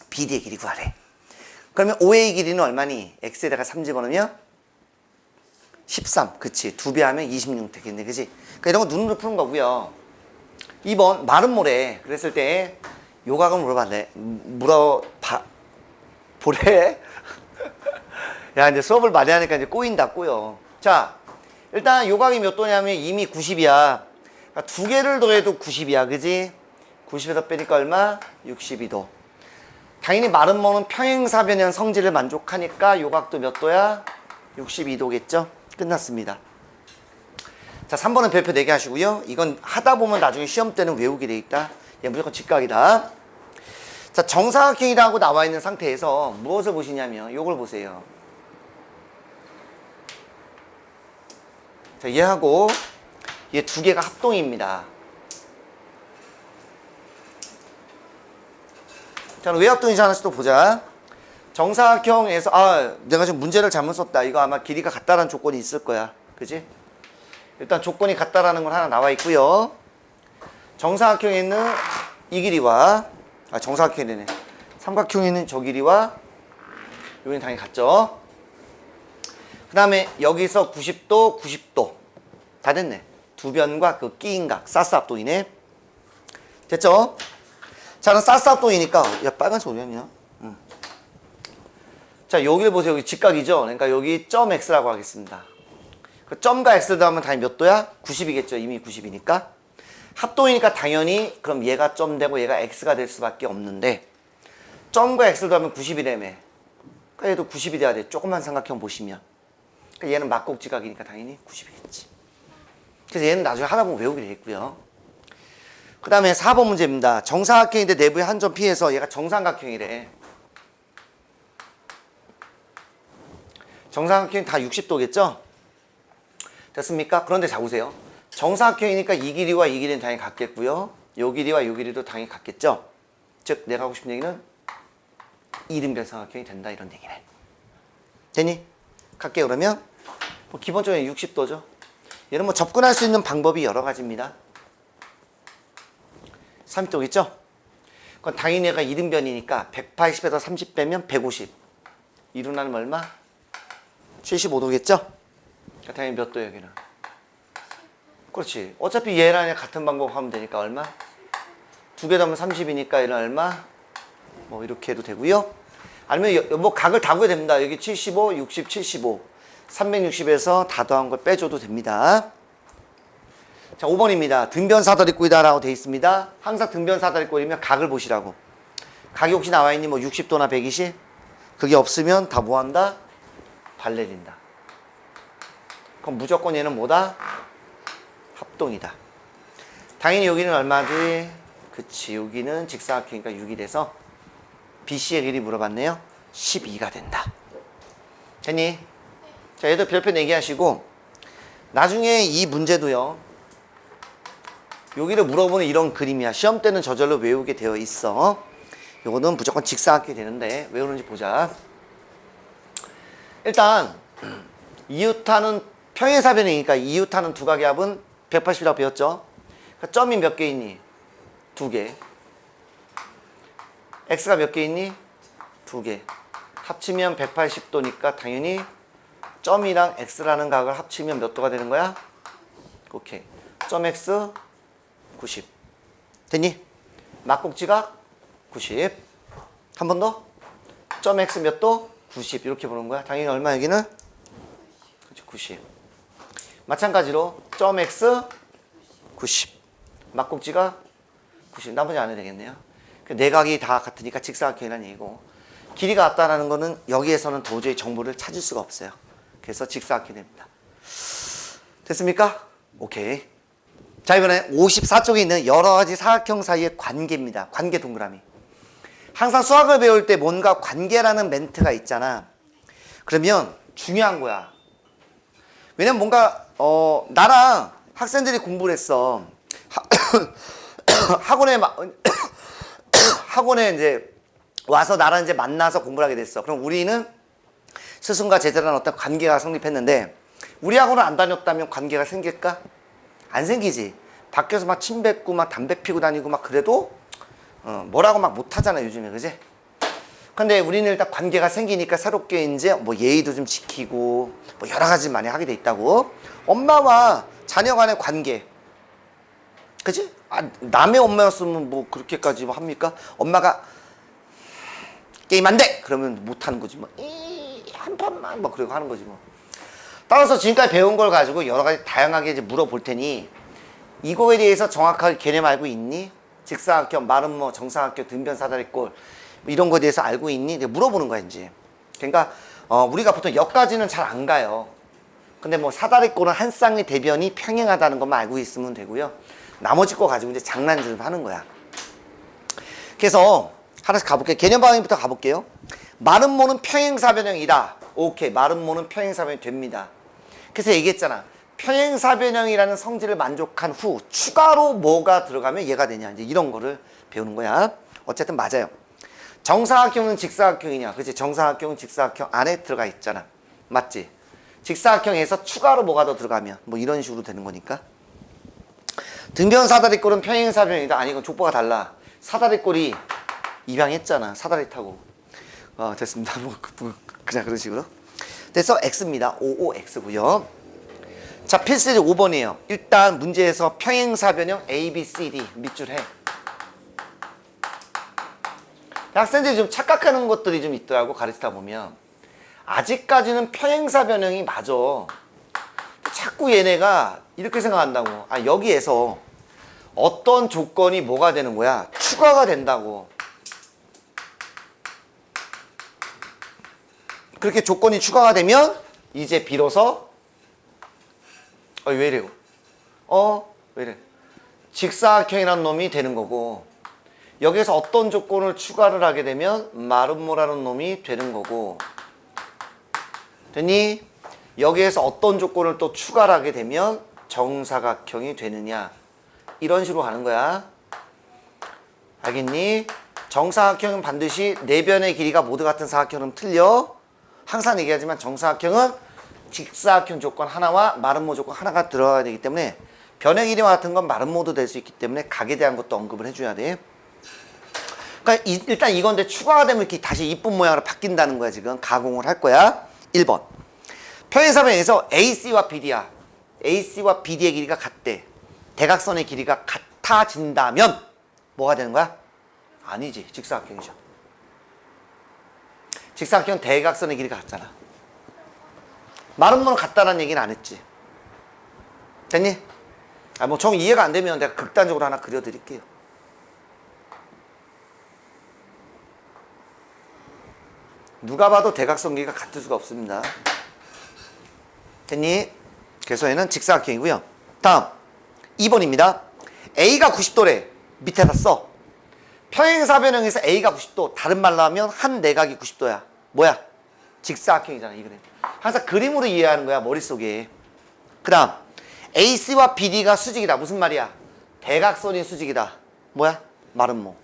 BD의 길이 구하래. 그러면 OA 길이는 얼마니? x에다가 3 집어넣으면 13. 그치? 2배 하면 26 되겠네. 그지? 그러니까 이런 거 눈으로 푸는 거고요. 2번 마른 모래. 그랬을 때 요각을 보래. 야, 이제 수업을 많이 하니까 이제 꼬여. 자, 일단 요각이 몇 도냐면 이미 90이야. 그러니까 두 개를 더해도 90이야. 그지? 90에서 빼니까 얼마? 62도. 당연히 마른 모는 평행사변형 성질을 만족하니까 요각도 몇 도야? 62도겠죠? 끝났습니다. 자, 3번은 별표 4개 하시고요. 이건 하다 보면 나중에 시험 때는 외우게 돼 있다. 얘 무조건 직각이다. 자, 정사각형이라고 나와 있는 상태에서 무엇을 보시냐면 요걸 보세요. 자, 얘하고 얘 두 개가 합동입니다. 자, 왜 합동인지 하나씩 또 보자. 정사각형에서 내가 지금 문제를 잘못 썼다. 이거 아마 길이가 같다라는 조건이 있을 거야. 그지? 일단 조건이 같다라는 건 하나 나와 있고요. 정사각형에 있는 이 길이와 정사각형에 있는 삼각형에 있는 저 길이와 여기는 당연히 같죠. 그 다음에 여기서 90도, 90도 다 됐네. 두 변과 그 끼인 각, 사스 합동이네. 됐죠? 자, 그럼 사스 합동이니까, 야, 빨간색 어디 갔냐? 자, 여기를 보세요. 여기 직각이죠? 그러니까 여기 점 x라고 하겠습니다. 그 점과 x를 더하면 당연히 몇 도야? 90이겠죠. 이미 90이니까. 합동이니까 당연히 그럼 얘가 점 되고 얘가 x가 될 수밖에 없는데, 점과 x를 더하면 90이라며. 그러니까 얘도 90이 돼야 돼. 조금만 삼각형 보시면. 그러니까 얘는 막곡지각이니까 당연히 90이겠지. 그래서 얘는 나중에 하다 보면 외우게 되겠고요. 그 다음에 4번 문제입니다. 정사각형인데 내부에 한 점 피해서 얘가 정삼각형이래. 정사각형이 다 60도겠죠? 됐습니까? 그런데 자 보세요. 정사각형이니까 이 길이와 이 길이는 당연히 같겠고요. 요 길이와 요 길이도 당연히 같겠죠? 즉 내가 하고 싶은 얘기는 이등변 삼각형이 된다 이런 얘기네. 됐니? 갈게요. 그러면 뭐 기본적으로 60도죠. 얘는 뭐 접근할 수 있는 방법이 여러 가지입니다. 30도겠죠? 그건 당연히 얘가 이등변이니까 180에서 30 빼면 150. 이루나는 얼마? 75도겠죠? 당연히 몇 도예요, 여기는? 그렇지. 어차피 얘랑 얘 같은 방법 하면 되니까 얼마? 두 개 더하면 30이니까 얘는 얼마? 뭐 이렇게 해도 되고요. 아니면 뭐 각을 다 구해야 됩니다. 여기 75, 60, 75. 360에서 다 더한 걸 빼줘도 됩니다. 자, 5번입니다. 등변 사다리꼴이다라고 되어 있습니다. 항상 등변 사다리꼴이면 각을 보시라고. 각이 혹시 나와 있니? 뭐 60도나 120? 그게 없으면 다 뭐 한다? 발 내린다. 그럼 무조건 얘는 뭐다? 합동이다. 당연히 여기는 얼마지? 그치, 여기는 직사각형이니까 6이 돼서 BC의 길이 물어봤네요. 12가 된다. 됐니? 자, 얘도 별표 내기하시고 나중에 이 문제도요. 여기를 물어보는 이런 그림이야. 시험 때는 저절로 외우게 되어 있어. 요거는 무조건 직사각형이 되는데 왜 그런지 보자. 일단 이웃하는 평행사변이니까 이웃하는 두 각의 합은 180이라고 배웠죠. 그러니까 점이 몇 개 있니? 두 개. x가 몇 개 있니? 두 개. 합치면 180도니까 당연히 점이랑 x라는 각을 합치면 몇 도가 되는 거야? 오케이. 점 x 90. 됐니? 막곡지각 90. 한 번 더. 점 x 몇 도? 90. 이렇게 보는 거야. 당연히 얼마 여기는? 90. 마찬가지로 점 x 90. 막곡지각 90. 나머지 안 해도 되겠네요. 내각이 다 같으니까 직사각형이라는 얘기고, 길이가 같다라는 거는 여기에서는 도저히 정보를 찾을 수가 없어요. 그래서 직사각형이 됩니다. 됐습니까? 오케이. 자, 이번에 54쪽에 있는 여러 가지 사각형 사이의 관계입니다. 관계 동그라미. 항상 수학을 배울 때 뭔가 관계라는 멘트가 있잖아. 그러면 중요한 거야. 왜냐면 뭔가 나랑 학생들이 공부를 했어. 학원에 이제 와서 나랑 이제 만나서 공부를 하게 됐어. 그럼 우리는 스승과 제자라는 어떤 관계가 성립했는데, 우리 학원을 안 다녔다면 관계가 생길까? 안 생기지. 밖에서 막 침 뱉고 막 담배 피고 다니고 막 그래도 뭐라고 막 못하잖아 요즘에. 그지? 근데 우리는 일단 관계가 생기니까 새롭게 이제 뭐 예의도 좀 지키고 뭐 여러 가지 많이 하게 돼 있다고. 엄마와 자녀 간의 관계, 그치? 남의 엄마였으면 뭐 그렇게까지 뭐 합니까? 엄마가 게임 안 돼! 그러면 못 하는 거지 뭐. 한 판만 뭐 그러고 하는 거지 뭐. 따라서 지금까지 배운 걸 가지고 여러 가지 다양하게 이제 물어볼 테니 이거에 대해서 정확하게 개념 알고 있니? 직사각형, 마름모, 정사각형, 등변 사다리꼴 뭐 이런 거에 대해서 알고 있니? 내가 물어보는 거야 이제. 그러니까 우리가 보통 여기까지는 잘 안 가요. 근데 뭐 사다리꼴은 한 쌍의 대변이 평행하다는 것만 알고 있으면 되고요. 나머지 거 가지고 이제 장난 좀 하는 거야. 그래서 하나씩 가볼게요. 개념 방향부터 가볼게요. 마름모는 평행사변형이다. 오케이. 마름모는 평행사변형이 됩니다. 그래서 얘기했잖아. 평행사변형이라는 성질을 만족한 후 추가로 뭐가 들어가면 얘가 되냐. 이제 이런 거를 배우는 거야. 어쨌든 맞아요. 정사각형은 직사각형이냐. 그치? 정사각형은 직사각형 안에 들어가 있잖아. 맞지? 직사각형에서 추가로 뭐가 더 들어가면 뭐 이런 식으로 되는 거니까. 등변 사다리꼴은 평행사변형이다. 아니 이건 족보가 달라. 사다리꼴이 입양했잖아. 사다리 타고. 됐습니다. 그냥 그런 식으로. 그래서 X입니다. 55X고요. 자, 필수제 5번이에요. 일단 문제에서 평행사변형 A, B, C, D 밑줄 해. 학생들이 좀 착각하는 것들이 좀 있더라고, 가르치다 보면. 아직까지는 평행사변형이 맞아. 자꾸 얘네가 이렇게 생각한다고. 아, 여기에서 어떤 조건이 뭐가 되는 거야? 추가가 된다고. 그렇게 조건이 추가가 되면 이제 비로소 왜 이래요? 왜 이래? 직사각형이라는 놈이 되는 거고, 여기에서 어떤 조건을 추가를 하게 되면 마름모라는 놈이 되는 거고, 됐니? 여기에서 어떤 조건을 또 추가를 하게 되면 정사각형이 되느냐, 이런 식으로 가는 거야. 알겠니? 정사각형은 반드시 네 변의 길이가 모두 같은 사각형은 틀려. 항상 얘기하지만 정사각형은 직사각형 조건 하나와 마름모 조건 하나가 들어가야 되기 때문에 변의 길이와 같은 건 마름모도 될 수 있기 때문에 각에 대한 것도 언급을 해줘야 돼. 그러니까 일단 이건데 추가가 되면 이렇게 다시 이쁜 모양으로 바뀐다는 거야. 지금 가공을 할 거야. 1번 평행사변에서 AC와 BD야. AC와 BD의 길이가 같대. 대각선의 길이가 같아진다면 뭐가 되는 거야? 아니지, 직사각형이죠. 직사각형 대각선의 길이가 같잖아. 마름모는 같다라는 얘기는 안 했지. 됐니? 뭐 정 이해가 안 되면 내가 극단적으로 하나 그려드릴게요. 누가 봐도 대각선 길이가 같을 수가 없습니다. 됐니? 그래서 얘는 직사각형이고요. 다음 2번입니다. A가 90도래. 밑에다 써. 평행사변형에서 A가 90도. 다른 말로 하면 한 내각이 90도야. 뭐야? 직사각형이잖아, 이 그림. 항상 그림으로 이해하는 거야, 머릿속에. 그 다음 AC와 BD가 수직이다. 무슨 말이야? 대각선이 수직이다. 뭐야? 마름모.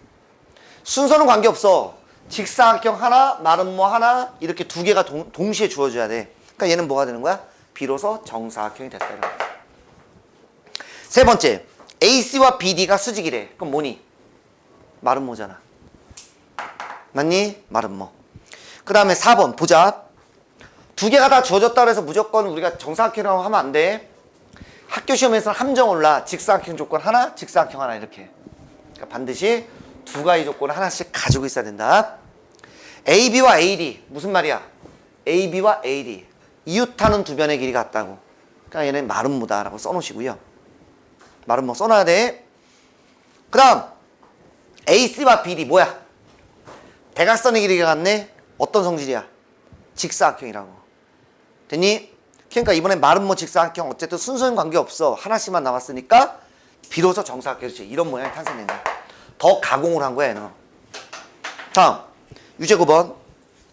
순서는 관계없어. 직사각형 하나, 마름모 하나, 이렇게 두 개가 동시에 주어져야 돼. 그러니까 얘는 뭐가 되는 거야? 비로소 정사각형이 됐다. 세 번째, AC와 BD가 수직이래. 그럼 뭐니? 마름모잖아. 맞니? 마름모. 그 다음에 4번 보자. 두 개가 다 주어졌다 그래서 무조건 우리가 정사각형이라고 하면 안 돼. 학교 시험에서는 함정 올라. 직사각형 조건 하나, 직사각형 하나 이렇게. 그러니까 반드시 두 가지 조건을 하나씩 가지고 있어야 된다. AB와 AD 무슨 말이야? AB와 AD 이웃하는 두 변의 길이가 같다고. 그러니까 얘는 마름모다라고 써놓으시고요. 마름모 써놔야 돼. 그 다음 AC와 BD 뭐야? 대각선의 길이가 같네. 어떤 성질이야? 직사각형이라고. 됐니? 그러니까 이번에 마름모 직사각형 어쨌든 순서는 관계없어. 하나씩만 남았으니까 비로소 정사각형이지. 이런 모양이 탄생된 거야. 더 가공을 한 거야 얘는. 다음 유제 9번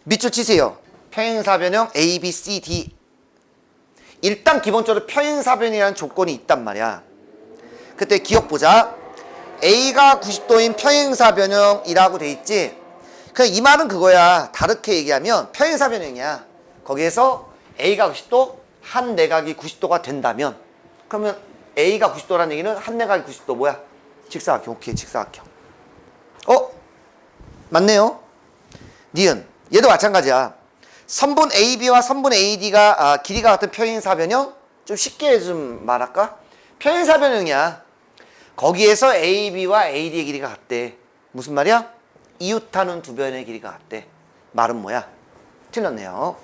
밑줄 치세요. 평행사변형 A, B, C, D. 일단 기본적으로 평행사변이라는 조건이 있단 말이야. 그때 기억 보자. A가 90도인 평행사변형이라고 돼 있지. 그냥 이 말은 그거야. 다르게 얘기하면 평행사변형이야. 거기에서 A가 90도, 한 내각이 90도가 된다면, 그러면 A가 90도라는 얘기는 한 내각이 90도 뭐야? 직사각형. 오케이, 직사각형. 맞네요. 니은 얘도 마찬가지야. 선분 AB와 선분 AD가 길이가 같은 평행사변형. 좀 쉽게 좀 말할까? 평행사변형이야. 거기에서 AB와 AD의 길이가 같대. 무슨 말이야? 이웃하는 두 변의 길이가 같대. 말은 뭐야? 틀렸네요.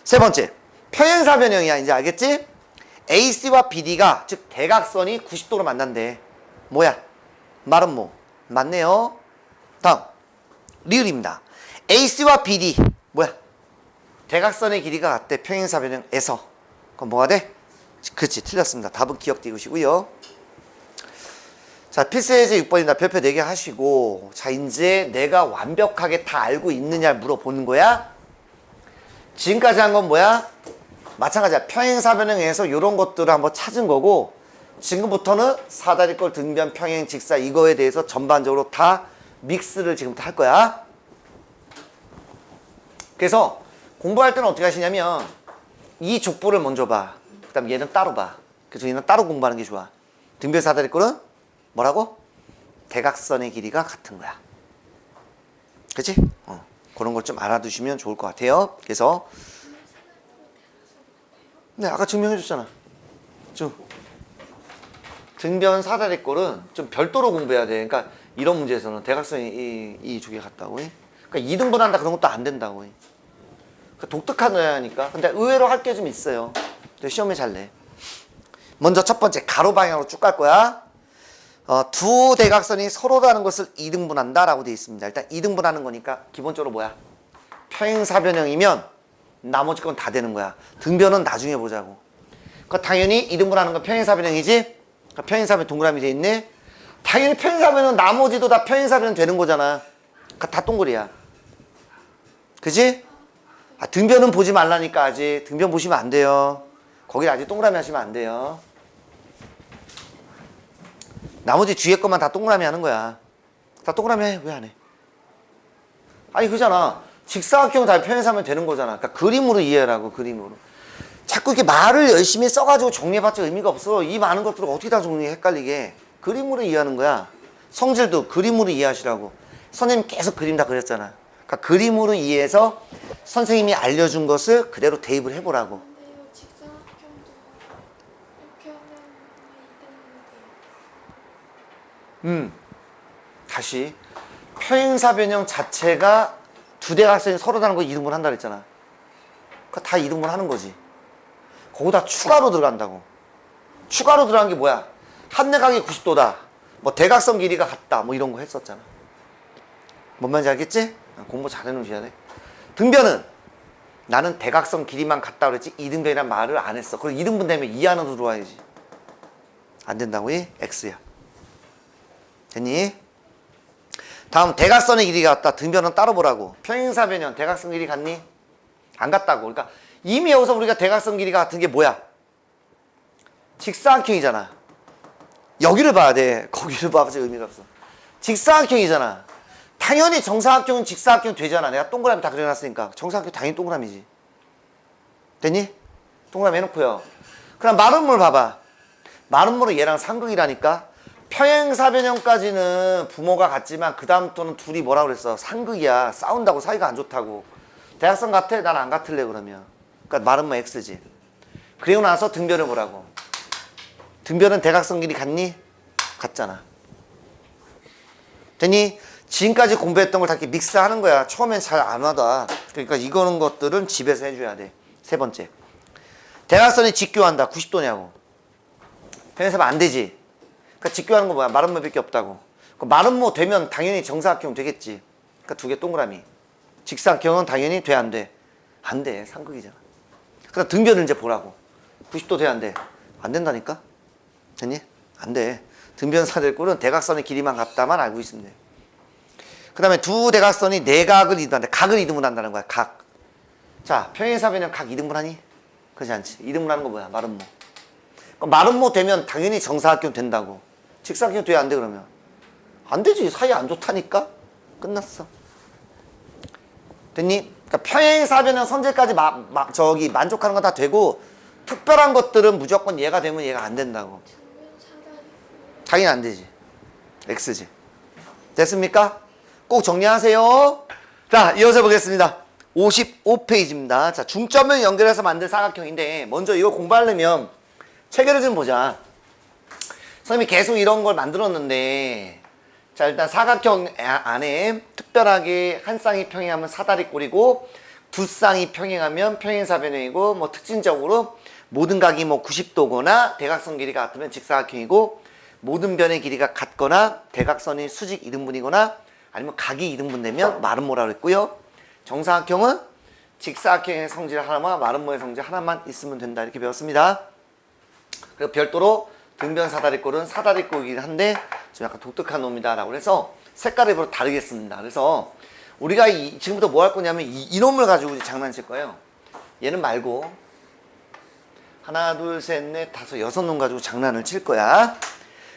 세 번째, 평행사변형이야. 이제 알겠지? AC와 BD가 즉 대각선이 90도로 만난대. 뭐야? 말은 뭐? 맞네요. 다음 리을입니다. AC와 BD 뭐야? 대각선의 길이가 같대. 평행사변형에서. 그럼 뭐가 돼? 그렇지, 틀렸습니다. 답은 기억 띄우시고요. 자, 필수예제 6번이다. 별표 4개 하시고, 자, 이제 내가 완벽하게 다 알고 있느냐를 물어보는 거야. 지금까지 한 건 뭐야? 마찬가지야. 평행사변형에서 이런 것들을 한번 찾은 거고, 지금부터는 사다리꼴, 등변, 평행, 직사 이거에 대해서 전반적으로 다 믹스를 지금부터 할 거야. 그래서 공부할 때는 어떻게 하시냐면 이 족보를 먼저 봐. 그 다음에 얘는 따로 봐. 그래서 얘는 따로 공부하는 게 좋아. 등변, 사다리꼴은 뭐라고? 대각선의 길이가 같은 거야. 그치? 그런 걸 좀 알아두시면 좋을 것 같아요. 그래서 네, 아까 증명해 줬잖아. 쭉. 등변 사다리꼴은 좀 별도로 공부해야 돼. 그러니까 이런 문제에서는 대각선이 이 두 개 같다고. 그러니까 2등분 한다 그런 것도 안 된다고. 그러니까 독특한 거야니까. 근데 의외로 할 게 좀 있어요. 시험에 잘 내. 먼저 첫 번째 가로 방향으로 쭉 갈 거야. 두 대각선이 서로라는 것을 2등분한다 라고 되어 있습니다. 일단 2등분하는 거니까 기본적으로 뭐야? 평행사변형이면 나머지 건 다 되는 거야. 등변은 나중에 보자고. 그러니까 당연히 2등분하는 건 평행사변형이지? 그러니까 평행사변 동그라미 돼 있네? 당연히 평행사변은 나머지도 다 평행사변 되는 거잖아. 그러니까 다 동글이야. 그지? 등변은 보지 말라니까 아직. 등변 보시면 안 돼요. 거기 아직 동그라미 하시면 안 돼요. 나머지 뒤에 것만 다 동그라미 하는 거야. 다 동그라미 해. 왜 안 해? 아니 그잖아. 직사각형 다 평행사면 되는 거잖아. 그러니까 그림으로 이해하라고. 그림으로. 자꾸 이렇게 말을 열심히 써가지고 정리해봤자 의미가 없어. 이 많은 것들을 어떻게 다 정리해 헷갈리게. 그림으로 이해하는 거야. 성질도 그림으로 이해하시라고. 선생님 계속 그림 다 그렸잖아. 그러니까 그림으로 이해해서 선생님이 알려준 것을 그대로 대입을 해보라고. 근데 이거 직사각형도 이렇게 하면 2등분이 돼요. 다시. 평행사변형 자체가 두 대각선이 서로 다른 거 2등분 한다 그랬잖아. 그거 다 2등분 하는 거지. 거기다 추가로 들어간다고. 추가로 들어간 게 뭐야? 한내각이 90도다. 뭐 대각선 길이가 같다. 뭐 이런 거 했었잖아. 뭔 말인지 알겠지? 공부 잘 해놓으셔야 돼. 등변은 나는 대각선 길이만 같다 그랬지 2등변이란 말을 안 했어. 그리고 2등분 되면 2 안으로 들어와야지. 안 된다고? X야. 됐니? 다음 대각선의 길이가 같다. 등변은 따로 보라고. 평행사변형 대각선 길이 같니? 안 같다고. 그러니까 이미 여기서 우리가 대각선 길이가 같은 게 뭐야? 직사각형이잖아. 여기를 봐야 돼. 거기를 봐봐야 의미가 없어. 직사각형이잖아. 당연히 정사각형은 직사각형 되잖아. 내가 동그라미 다 그려놨으니까. 정사각형 당연히 동그라미지. 됐니? 동그라미 해놓고요. 그럼 마름모를 봐봐. 마름모는 얘랑 상극이라니까. 평행사변형까지는 부모가 같지만 그 다음부터는 둘이 뭐라 그랬어? 상극이야. 싸운다고 사이가 안 좋다고. 대각선 같아? 난 안 같을래 그러면. 그러니까 마름모 X지. 그리고 나서 등변을 보라고. 등변은 대각선 길이 같니? 같잖아. 됐니? 지금까지 공부했던 걸 다 이렇게 믹스하는 거야. 처음엔 잘 안 와다. 그러니까 이거는 것들은 집에서 해줘야 돼. 세 번째. 대각선이 직교한다. 90도냐고. 평행사변 안 되지. 그러니까 직교하는 거 뭐야? 마름모밖에 없다고. 마름모 되면 당연히 정사각형 되겠지. 그러니까 두 개 동그라미. 직사각형은 당연히 돼 안 돼? 안 돼. 상극이잖아. 그러니까 등변을 이제 보라고. 90도 돼 안 돼? 안 된다니까? 됐니? 안 돼. 등변 사들꼴은 대각선의 길이만 같다만 알고 있으면 돼. 그 다음에 두 대각선이 내각을 이등분한다. 각을 이등분한다는 거야. 각. 자, 평행사변형 각 이등분하니? 그렇지 않지. 이등분하는 거 뭐야? 마름모. 마름모 되면 당연히 정사각형 된다고. 직사각형 돼야 안 돼 그러면? 안 되지. 사이 안 좋다니까? 끝났어. 됐니? 그러니까 평행사변형 선제까지 만족하는 건 다 되고 특별한 것들은 무조건 얘가 되면 얘가 안 된다고. 당연히 안 되지. X지. 됐습니까? 꼭 정리하세요. 자, 이어서 보겠습니다. 55페이지입니다. 자, 중점을 연결해서 만든 사각형인데 먼저 이거 공부하려면 체계를 좀 보자. 선생님이 계속 이런 걸 만들었는데 자, 일단 사각형 안에 특별하게 한 쌍이 평행하면 사다리꼴이고 두 쌍이 평행하면 평행사변형이고 뭐 특징적으로 모든 각이 뭐 90도거나 대각선 길이가 같으면 직사각형이고 모든 변의 길이가 같거나 대각선이 수직 2등분이거나 아니면 각이 2등분 되면 마름모라고 했고요. 정사각형은 직사각형의 성질 하나만 마름모의 성질 하나만 있으면 된다 이렇게 배웠습니다. 그리고 별도로 등변 사다리꼴은 사다리꼴이긴 한데 좀 약간 독특한 놈이다 라고 해서 색깔이 별로 다르겠습니다. 그래서 우리가 지금부터 뭐 할 거냐면 이 놈을 가지고 장난칠 거예요. 얘는 말고 하나 둘 셋 넷 다섯 여섯 놈 가지고 장난을 칠 거야.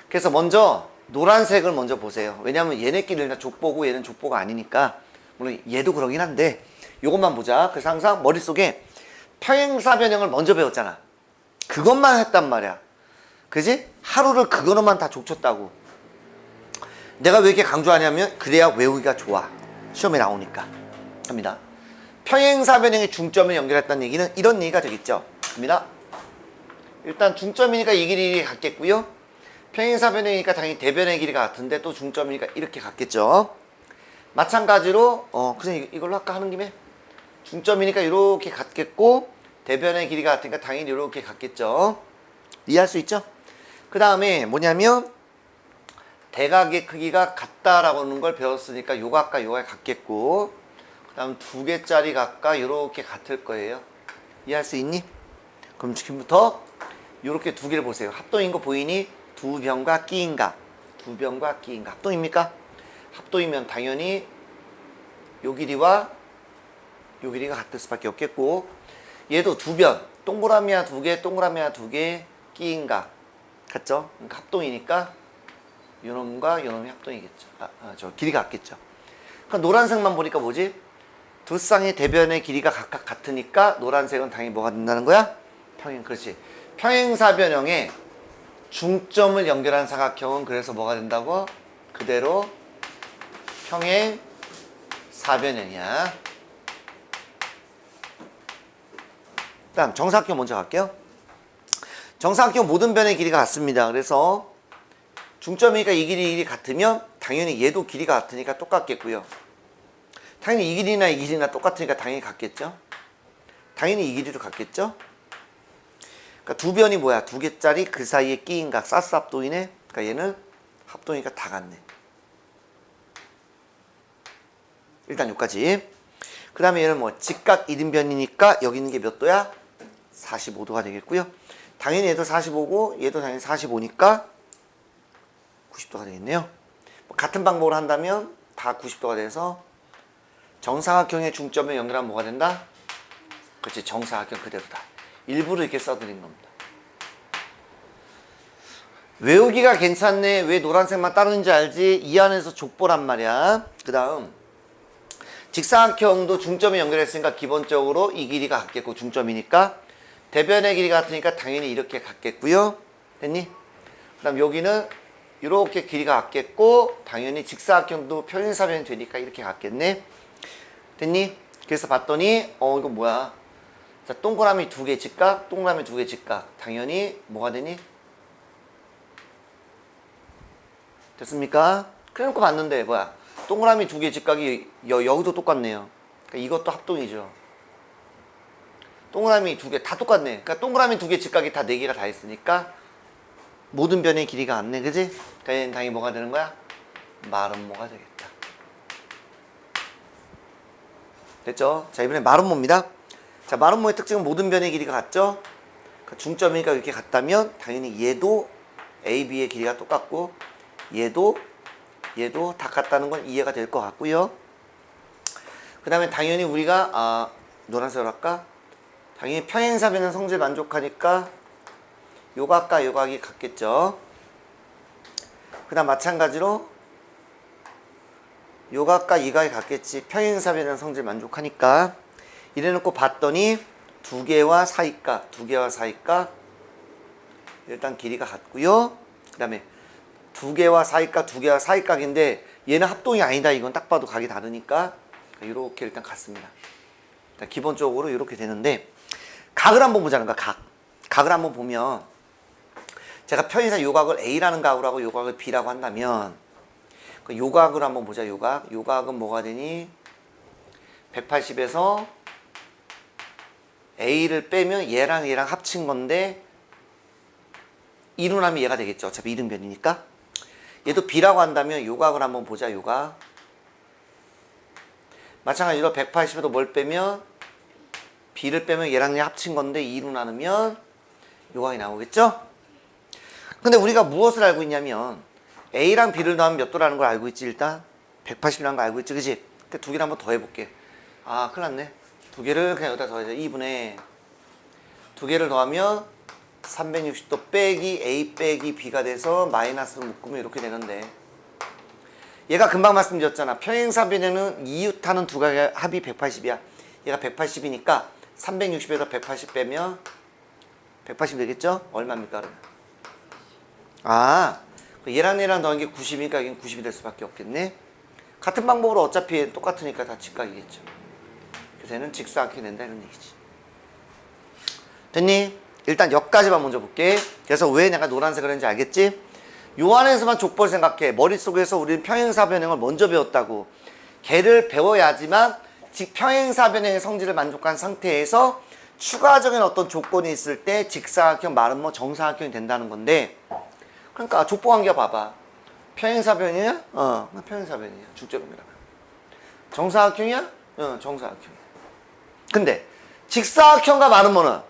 그래서 먼저 노란색을 먼저 보세요. 왜냐하면 얘네끼리는 족보고 얘는 족보가 아니니까 물론 얘도 그러긴 한데 요것만 보자. 그래서 항상 머릿속에 평행사변형을 먼저 배웠잖아. 그것만 했단 말이야. 그지? 하루를 그거로만 다 족쳤다고. 내가 왜 이렇게 강조하냐면 그래야 외우기가 좋아. 시험에 나오니까. 합니다. 평행사변형의 중점을 연결했다는 얘기는 이런 얘기가 되겠죠. 합니다. 일단 중점이니까 이 길이 같겠고요. 평행사변이니까 당연히 대변의 길이가 같은데 또 중점이니까 이렇게 같겠죠. 마찬가지로 그냥 이걸로 할까 하는 김에 중점이니까 이렇게 같겠고 대변의 길이가 같으니까 당연히 이렇게 같겠죠. 이해할 수 있죠? 그 다음에 뭐냐면 대각의 크기가 같다라고 하는 걸 배웠으니까 요 각과 요 각이 같겠고 그 다음 두 개짜리 각과 이렇게 같을 거예요. 이해할 수 있니? 그럼 지금부터 이렇게 두 개를 보세요. 합동인 거 보이니? 두 변과 끼인 각. 두 변과 끼인 각. 합동입니까? 합동이면 당연히 요 길이와 요 길이가 같을 수밖에 없겠고 얘도 두 변. 동그라미야 두 개, 동그라미야 두 개, 끼인 각. 같죠? 그러니까 합동이니까 요놈과 요놈이 합동이겠죠. 저 길이가 같겠죠. 그러니까 노란색만 보니까 뭐지? 두 쌍의 대변의 길이가 각각 같으니까 노란색은 당연히 뭐가 된다는 거야? 평행. 그렇지. 평행사변형에 중점을 연결한 사각형은 그래서 뭐가 된다고? 그대로 평행사변형이야. 다음 정사각형 먼저 갈게요. 정사각형 모든 변의 길이가 같습니다. 그래서 중점이니까 이 길이 같으면 당연히 얘도 길이가 같으니까 똑같겠고요. 당연히 이 길이나 똑같으니까 당연히 같겠죠. 당연히 이 길이도 같겠죠. 그러니까 두 변이 뭐야? 두 개짜리 그 사이에 끼인 각 사스 합동이네. 그러니까 얘는 합동이니까 다 같네. 일단 여기까지. 그 다음에 얘는 뭐 직각 1인변이니까 여기 있는 게 몇 도야? 45도가 되겠고요. 당연히 얘도 45고 얘도 당연히 45니까 90도가 되겠네요. 뭐 같은 방법으로 한다면 다 90도가 돼서 정사각형의 중점을 연결하면 뭐가 된다? 그렇지. 정사각형 그대로다. 일부러 이렇게 써드린 겁니다. 외우기가 괜찮네. 왜 노란색만 따르는지 알지? 이 안에서 족보란 말이야. 그 다음 직사각형도 중점에 연결했으니까 기본적으로 이 길이가 같겠고 중점이니까 대변의 길이가 같으니까 당연히 이렇게 같겠고요. 됐니? 그 다음 여기는 이렇게 길이가 같겠고 당연히 직사각형도 평행사변이 되니까 이렇게 같겠네. 됐니? 그래서 봤더니 이거 뭐야? 자, 동그라미 두 개 직각, 동그라미 두 개 직각. 당연히 뭐가 되니? 됐습니까? 그래 놓고 봤는데 뭐야? 동그라미 두 개 직각이 여기도 똑같네요. 그러니까 이것도 합동이죠. 동그라미 두 개 다 똑같네. 그러니까 동그라미 두 개 직각이 다 네 개가 다 있으니까 모든 변의 길이가 같네. 그지? 그러니까 얘는 당연히 뭐가 되는 거야? 마름모가 되겠다. 됐죠? 자, 이번에 마름모입니다. 자, 마름모의 특징은 모든 변의 길이가 같죠? 그러니까 중점이니까 이렇게 같다면 당연히 얘도 A, B의 길이가 똑같고 얘도 다 같다는 건 이해가 될 것 같고요. 그 다음에 당연히 우리가 노란색으로 할까? 당연히 평행사변은 성질 만족하니까 요 각과 요 각이 같겠죠. 그 다음 마찬가지로 요 각과 이 각이 같겠지. 평행사변은 성질 만족하니까 이래놓고 봤더니 두 개와 사이각 일단 길이가 같고요. 그 다음에 두 개와 사이각인데 얘는 합동이 아니다. 이건 딱 봐도 각이 다르니까 이렇게 일단 같습니다. 일단 기본적으로 이렇게 되는데 각을 한번 보자는 거야. 각을 한번 보면 제가 편의상 요 각을 A라는 각으로 하고 요 각을 B라고 한다면 요 각을 한번 보자. 요 각은 뭐가 되니? 180에서 A를 빼면 얘랑 합친 건데 이루나면 얘가 되겠죠. 어차피 이등변이니까. 얘도 B라고 한다면 요 각을 한번 보자. 요 각. 마찬가지로 180에도 뭘 빼면 B를 빼면 얘랑 얘 합친 건데 2로 나누면 요 각이 나오겠죠? 근데 우리가 무엇을 알고 있냐면 A랑 B를 더하면 몇 도라는 걸 알고 있지. 일단 180이라는 걸 알고 있지. 그치? 근데 두 개를 한번 더 해볼게. 큰일 났네. 두 개를 그냥 여기다 더해서 2분의 두 개를 더하면 360도 빼기 A 빼기 B가 돼서 마이너스로 묶으면 이렇게 되는데 얘가 금방 말씀드렸잖아. 평행사변에는 이웃하는 두 각의 합이 180이야. 얘가 180이니까 360에서 180 빼면 180 되겠죠? 얼마입니까? 얘랑 얘랑 더한 게 90이니까 여긴 90이 될 수밖에 없겠네. 같은 방법으로 어차피 똑같으니까 다 직각이겠죠. 그래서 얘는 직사각형이 된다 이런 얘기지. 됐니? 일단 여기까지만 먼저 볼게. 그래서 왜 내가 노란색을 했는지 알겠지? 요 안에서만 족보를 생각해. 머릿속에서 우리는 평행사 변형을 먼저 배웠다고. 걔를 배워야지만 평행사 변형의 성질을 만족한 상태에서 추가적인 어떤 조건이 있을 때 직사각형, 마름모, 정사각형이 된다는 건데, 그러니까 족보 관계 봐봐. 평행사 변형이야? 평행사 변형이야. 중점이라면. 정사각형이야? 정사각형이야. 근데 직사각형과 마름모는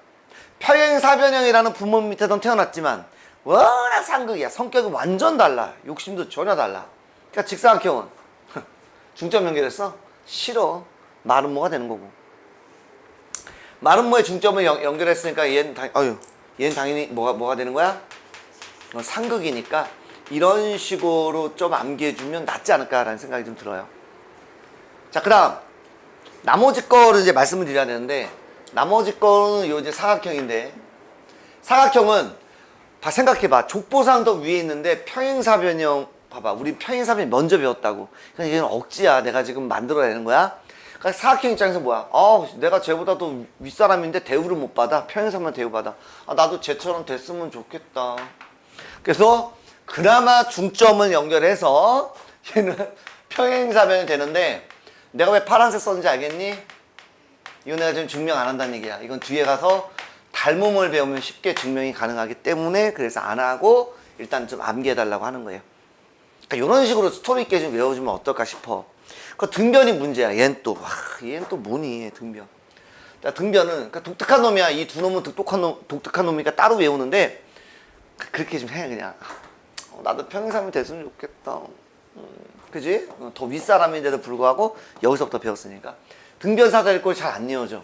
평행사 변형이라는 부모 밑에서 태어났지만 워낙 상극이야. 성격이 완전 달라. 욕심도 전혀 달라. 그러니까 직사각형은 중점 연결했어? 싫어. 마름모가 되는 거고. 마름모의 중점을 연결했으니까 얘는 당연히 뭐가 되는 거야? 상극이니까 이런 식으로 좀 암기해주면 낫지 않을까라는 생각이 좀 들어요. 자, 그 다음 나머지 거를 이제 말씀을 드려야 되는데, 나머지 거는 요 이제 사각형인데, 사각형은 생각해봐. 족보상 더 위에 있는데 평행사 변형 봐봐. 우리 평행사 변형 먼저 배웠다고. 그러니까 이건 억지야. 내가 지금 만들어내는 거야. 그러니까 사각형 입장에서 뭐야? 내가 쟤보다 더 윗사람인데 대우를 못 받아. 평행사만 대우받아. 나도 쟤처럼 됐으면 좋겠다. 그래서 그나마 중점을 연결해서 얘는 평행사 변형이 되는데, 내가 왜 파란색 썼는지 알겠니? 이거 내가 지금 증명 안 한다는 얘기야. 이건 뒤에 가서 닮음을 배우면 쉽게 증명이 가능하기 때문에 그래서 안 하고 일단 좀 암기해달라고 하는 거예요. 그러니까 이런 식으로 스토리 있게 좀 외워주면 어떨까 싶어. 그 등변이 문제야. 얘는 또 뭐니, 등변. 자, 등변은 그러니까 독특한 놈이야. 이 두 놈은 독특한 놈이니까 따로 외우는데, 그렇게 좀 해, 그냥. 나도 평행사람이 됐으면 좋겠다. 그지? 더 윗사람인데도 불구하고 여기서부터 배웠으니까. 등변 사다리 꼴 잘 안 이어져.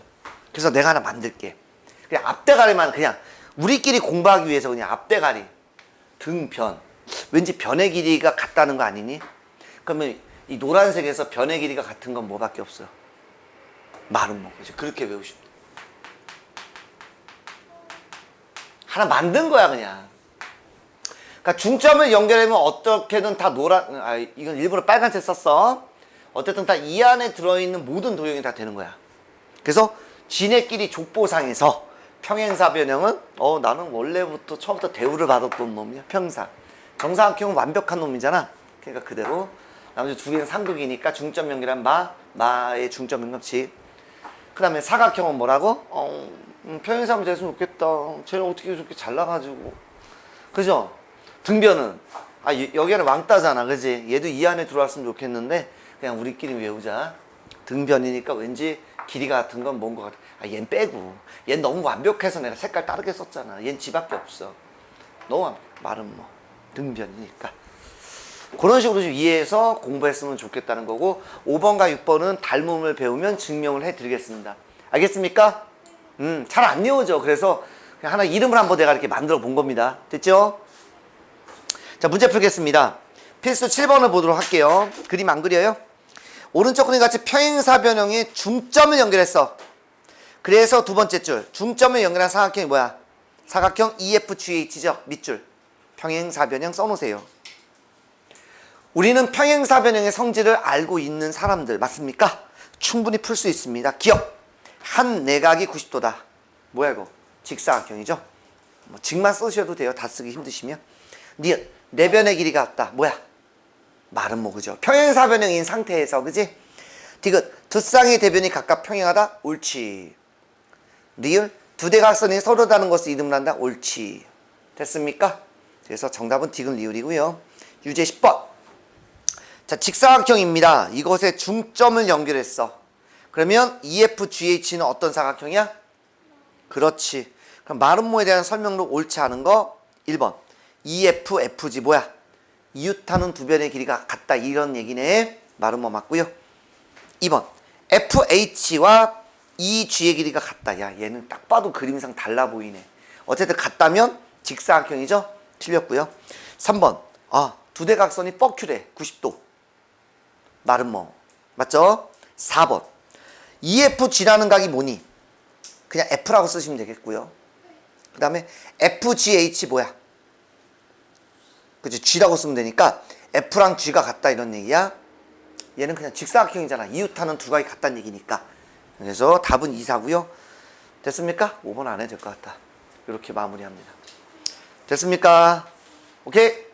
그래서 내가 하나 만들게. 그냥 앞대가리만 그냥 우리끼리 공부하기 위해서 그냥 앞대가리. 등변. 왠지 변의 길이가 같다는 거 아니니? 그러면 이 노란색에서 변의 길이가 같은 건 뭐밖에 없어요? 마름모. 그지? 그렇게 외우시면 돼. 하나 만든 거야, 그냥. 그러니까 중점을 연결하면 어떻게든 다 이건 일부러 빨간색 썼어. 어쨌든 다 이 안에 들어있는 모든 도형이 다 되는 거야. 그래서 지네끼리 족보상에서 평행사 변형은 나는 원래부터 처음부터 대우를 받았던 놈이야. 평사. 정사각형은 완벽한 놈이잖아. 그러니까 그대로 나머지 두 개는 상극이니까 중점 연결한 마의 중점 연결치. 그 다음에 사각형은 뭐라고? 평행사면 됐으면 좋겠다. 쟤는 어떻게 저렇게 잘 나가지고. 그죠? 등변은 여기는 왕따잖아. 그지? 얘도 이 안에 들어왔으면 좋겠는데 그냥 우리끼리 외우자. 등변이니까 왠지 길이가 같은 건 뭔 것 같아. 얜 빼고. 얜 너무 완벽해서 내가 색깔 다르게 썼잖아. 얜 지밖에 없어. 너무 말은 뭐 등변이니까. 그런 식으로 좀 이해해서 공부했으면 좋겠다는 거고, 5번과 6번은 닮음을 배우면 증명을 해드리겠습니다. 알겠습니까? 잘 안 외워져. 그래서 그냥 하나 이름을 한번 내가 이렇게 만들어 본 겁니다. 됐죠? 자, 문제 풀겠습니다. 필수 7번을 보도록 할게요. 그림 안 그려요? 오른쪽 그림 같이 평행사 변형에 중점을 연결했어. 그래서 두 번째 줄, 중점을 연결한 사각형이 뭐야? 사각형 EFGH죠. 밑줄. 평행사 변형 써놓으세요. 우리는 평행사 변형의 성질을 알고 있는 사람들 맞습니까? 충분히 풀 수 있습니다. 기억. 한 내각이 90도다. 뭐야 이거? 직사각형이죠. 직만 쓰셔도 돼요. 다 쓰기 힘드시면. 니은. 내변의 길이가 같다. 뭐야? 마름모. 그죠? 평행사 변형인 상태에서, 그지? 디귿. 두 쌍의 대변이 각각 평행하다. 옳지. 리을. 두 대각선이 서로 다른 것을 이름을 한다. 옳지. 됐습니까? 그래서 정답은 디귿 리을이고요. 유제 10번. 자, 직사각형입니다. 이것에 중점을 연결했어. 그러면 EFGH는 어떤 사각형이야? 그렇지. 그럼 마름모에 대한 설명으로 옳지 않은 거 1번. EFG 뭐야? 이웃하는 두 변의 길이가 같다. 이런 얘기네. 마름모 맞고요. 2번. FH와 EG의 길이가 같다. 야, 얘는 딱 봐도 그림상 달라 보이네. 어쨌든 같다면 직사각형이죠? 틀렸고요. 3번. 두 대각선이 뻑큐래. 90도. 마름모. 맞죠? 4번. EFG라는 각이 뭐니? 그냥 F라고 쓰시면 되겠고요. 그 다음에 FGH 뭐야? 그치? G라고 쓰면 되니까 F랑 G가 같다 이런 얘기야. 얘는 그냥 직사각형이잖아. 이웃하는 두 각이 같다는 얘기니까. 그래서 답은 2, 4고요. 됐습니까? 5번 안 해도 될 것 같다. 이렇게 마무리합니다. 됐습니까? 오케이?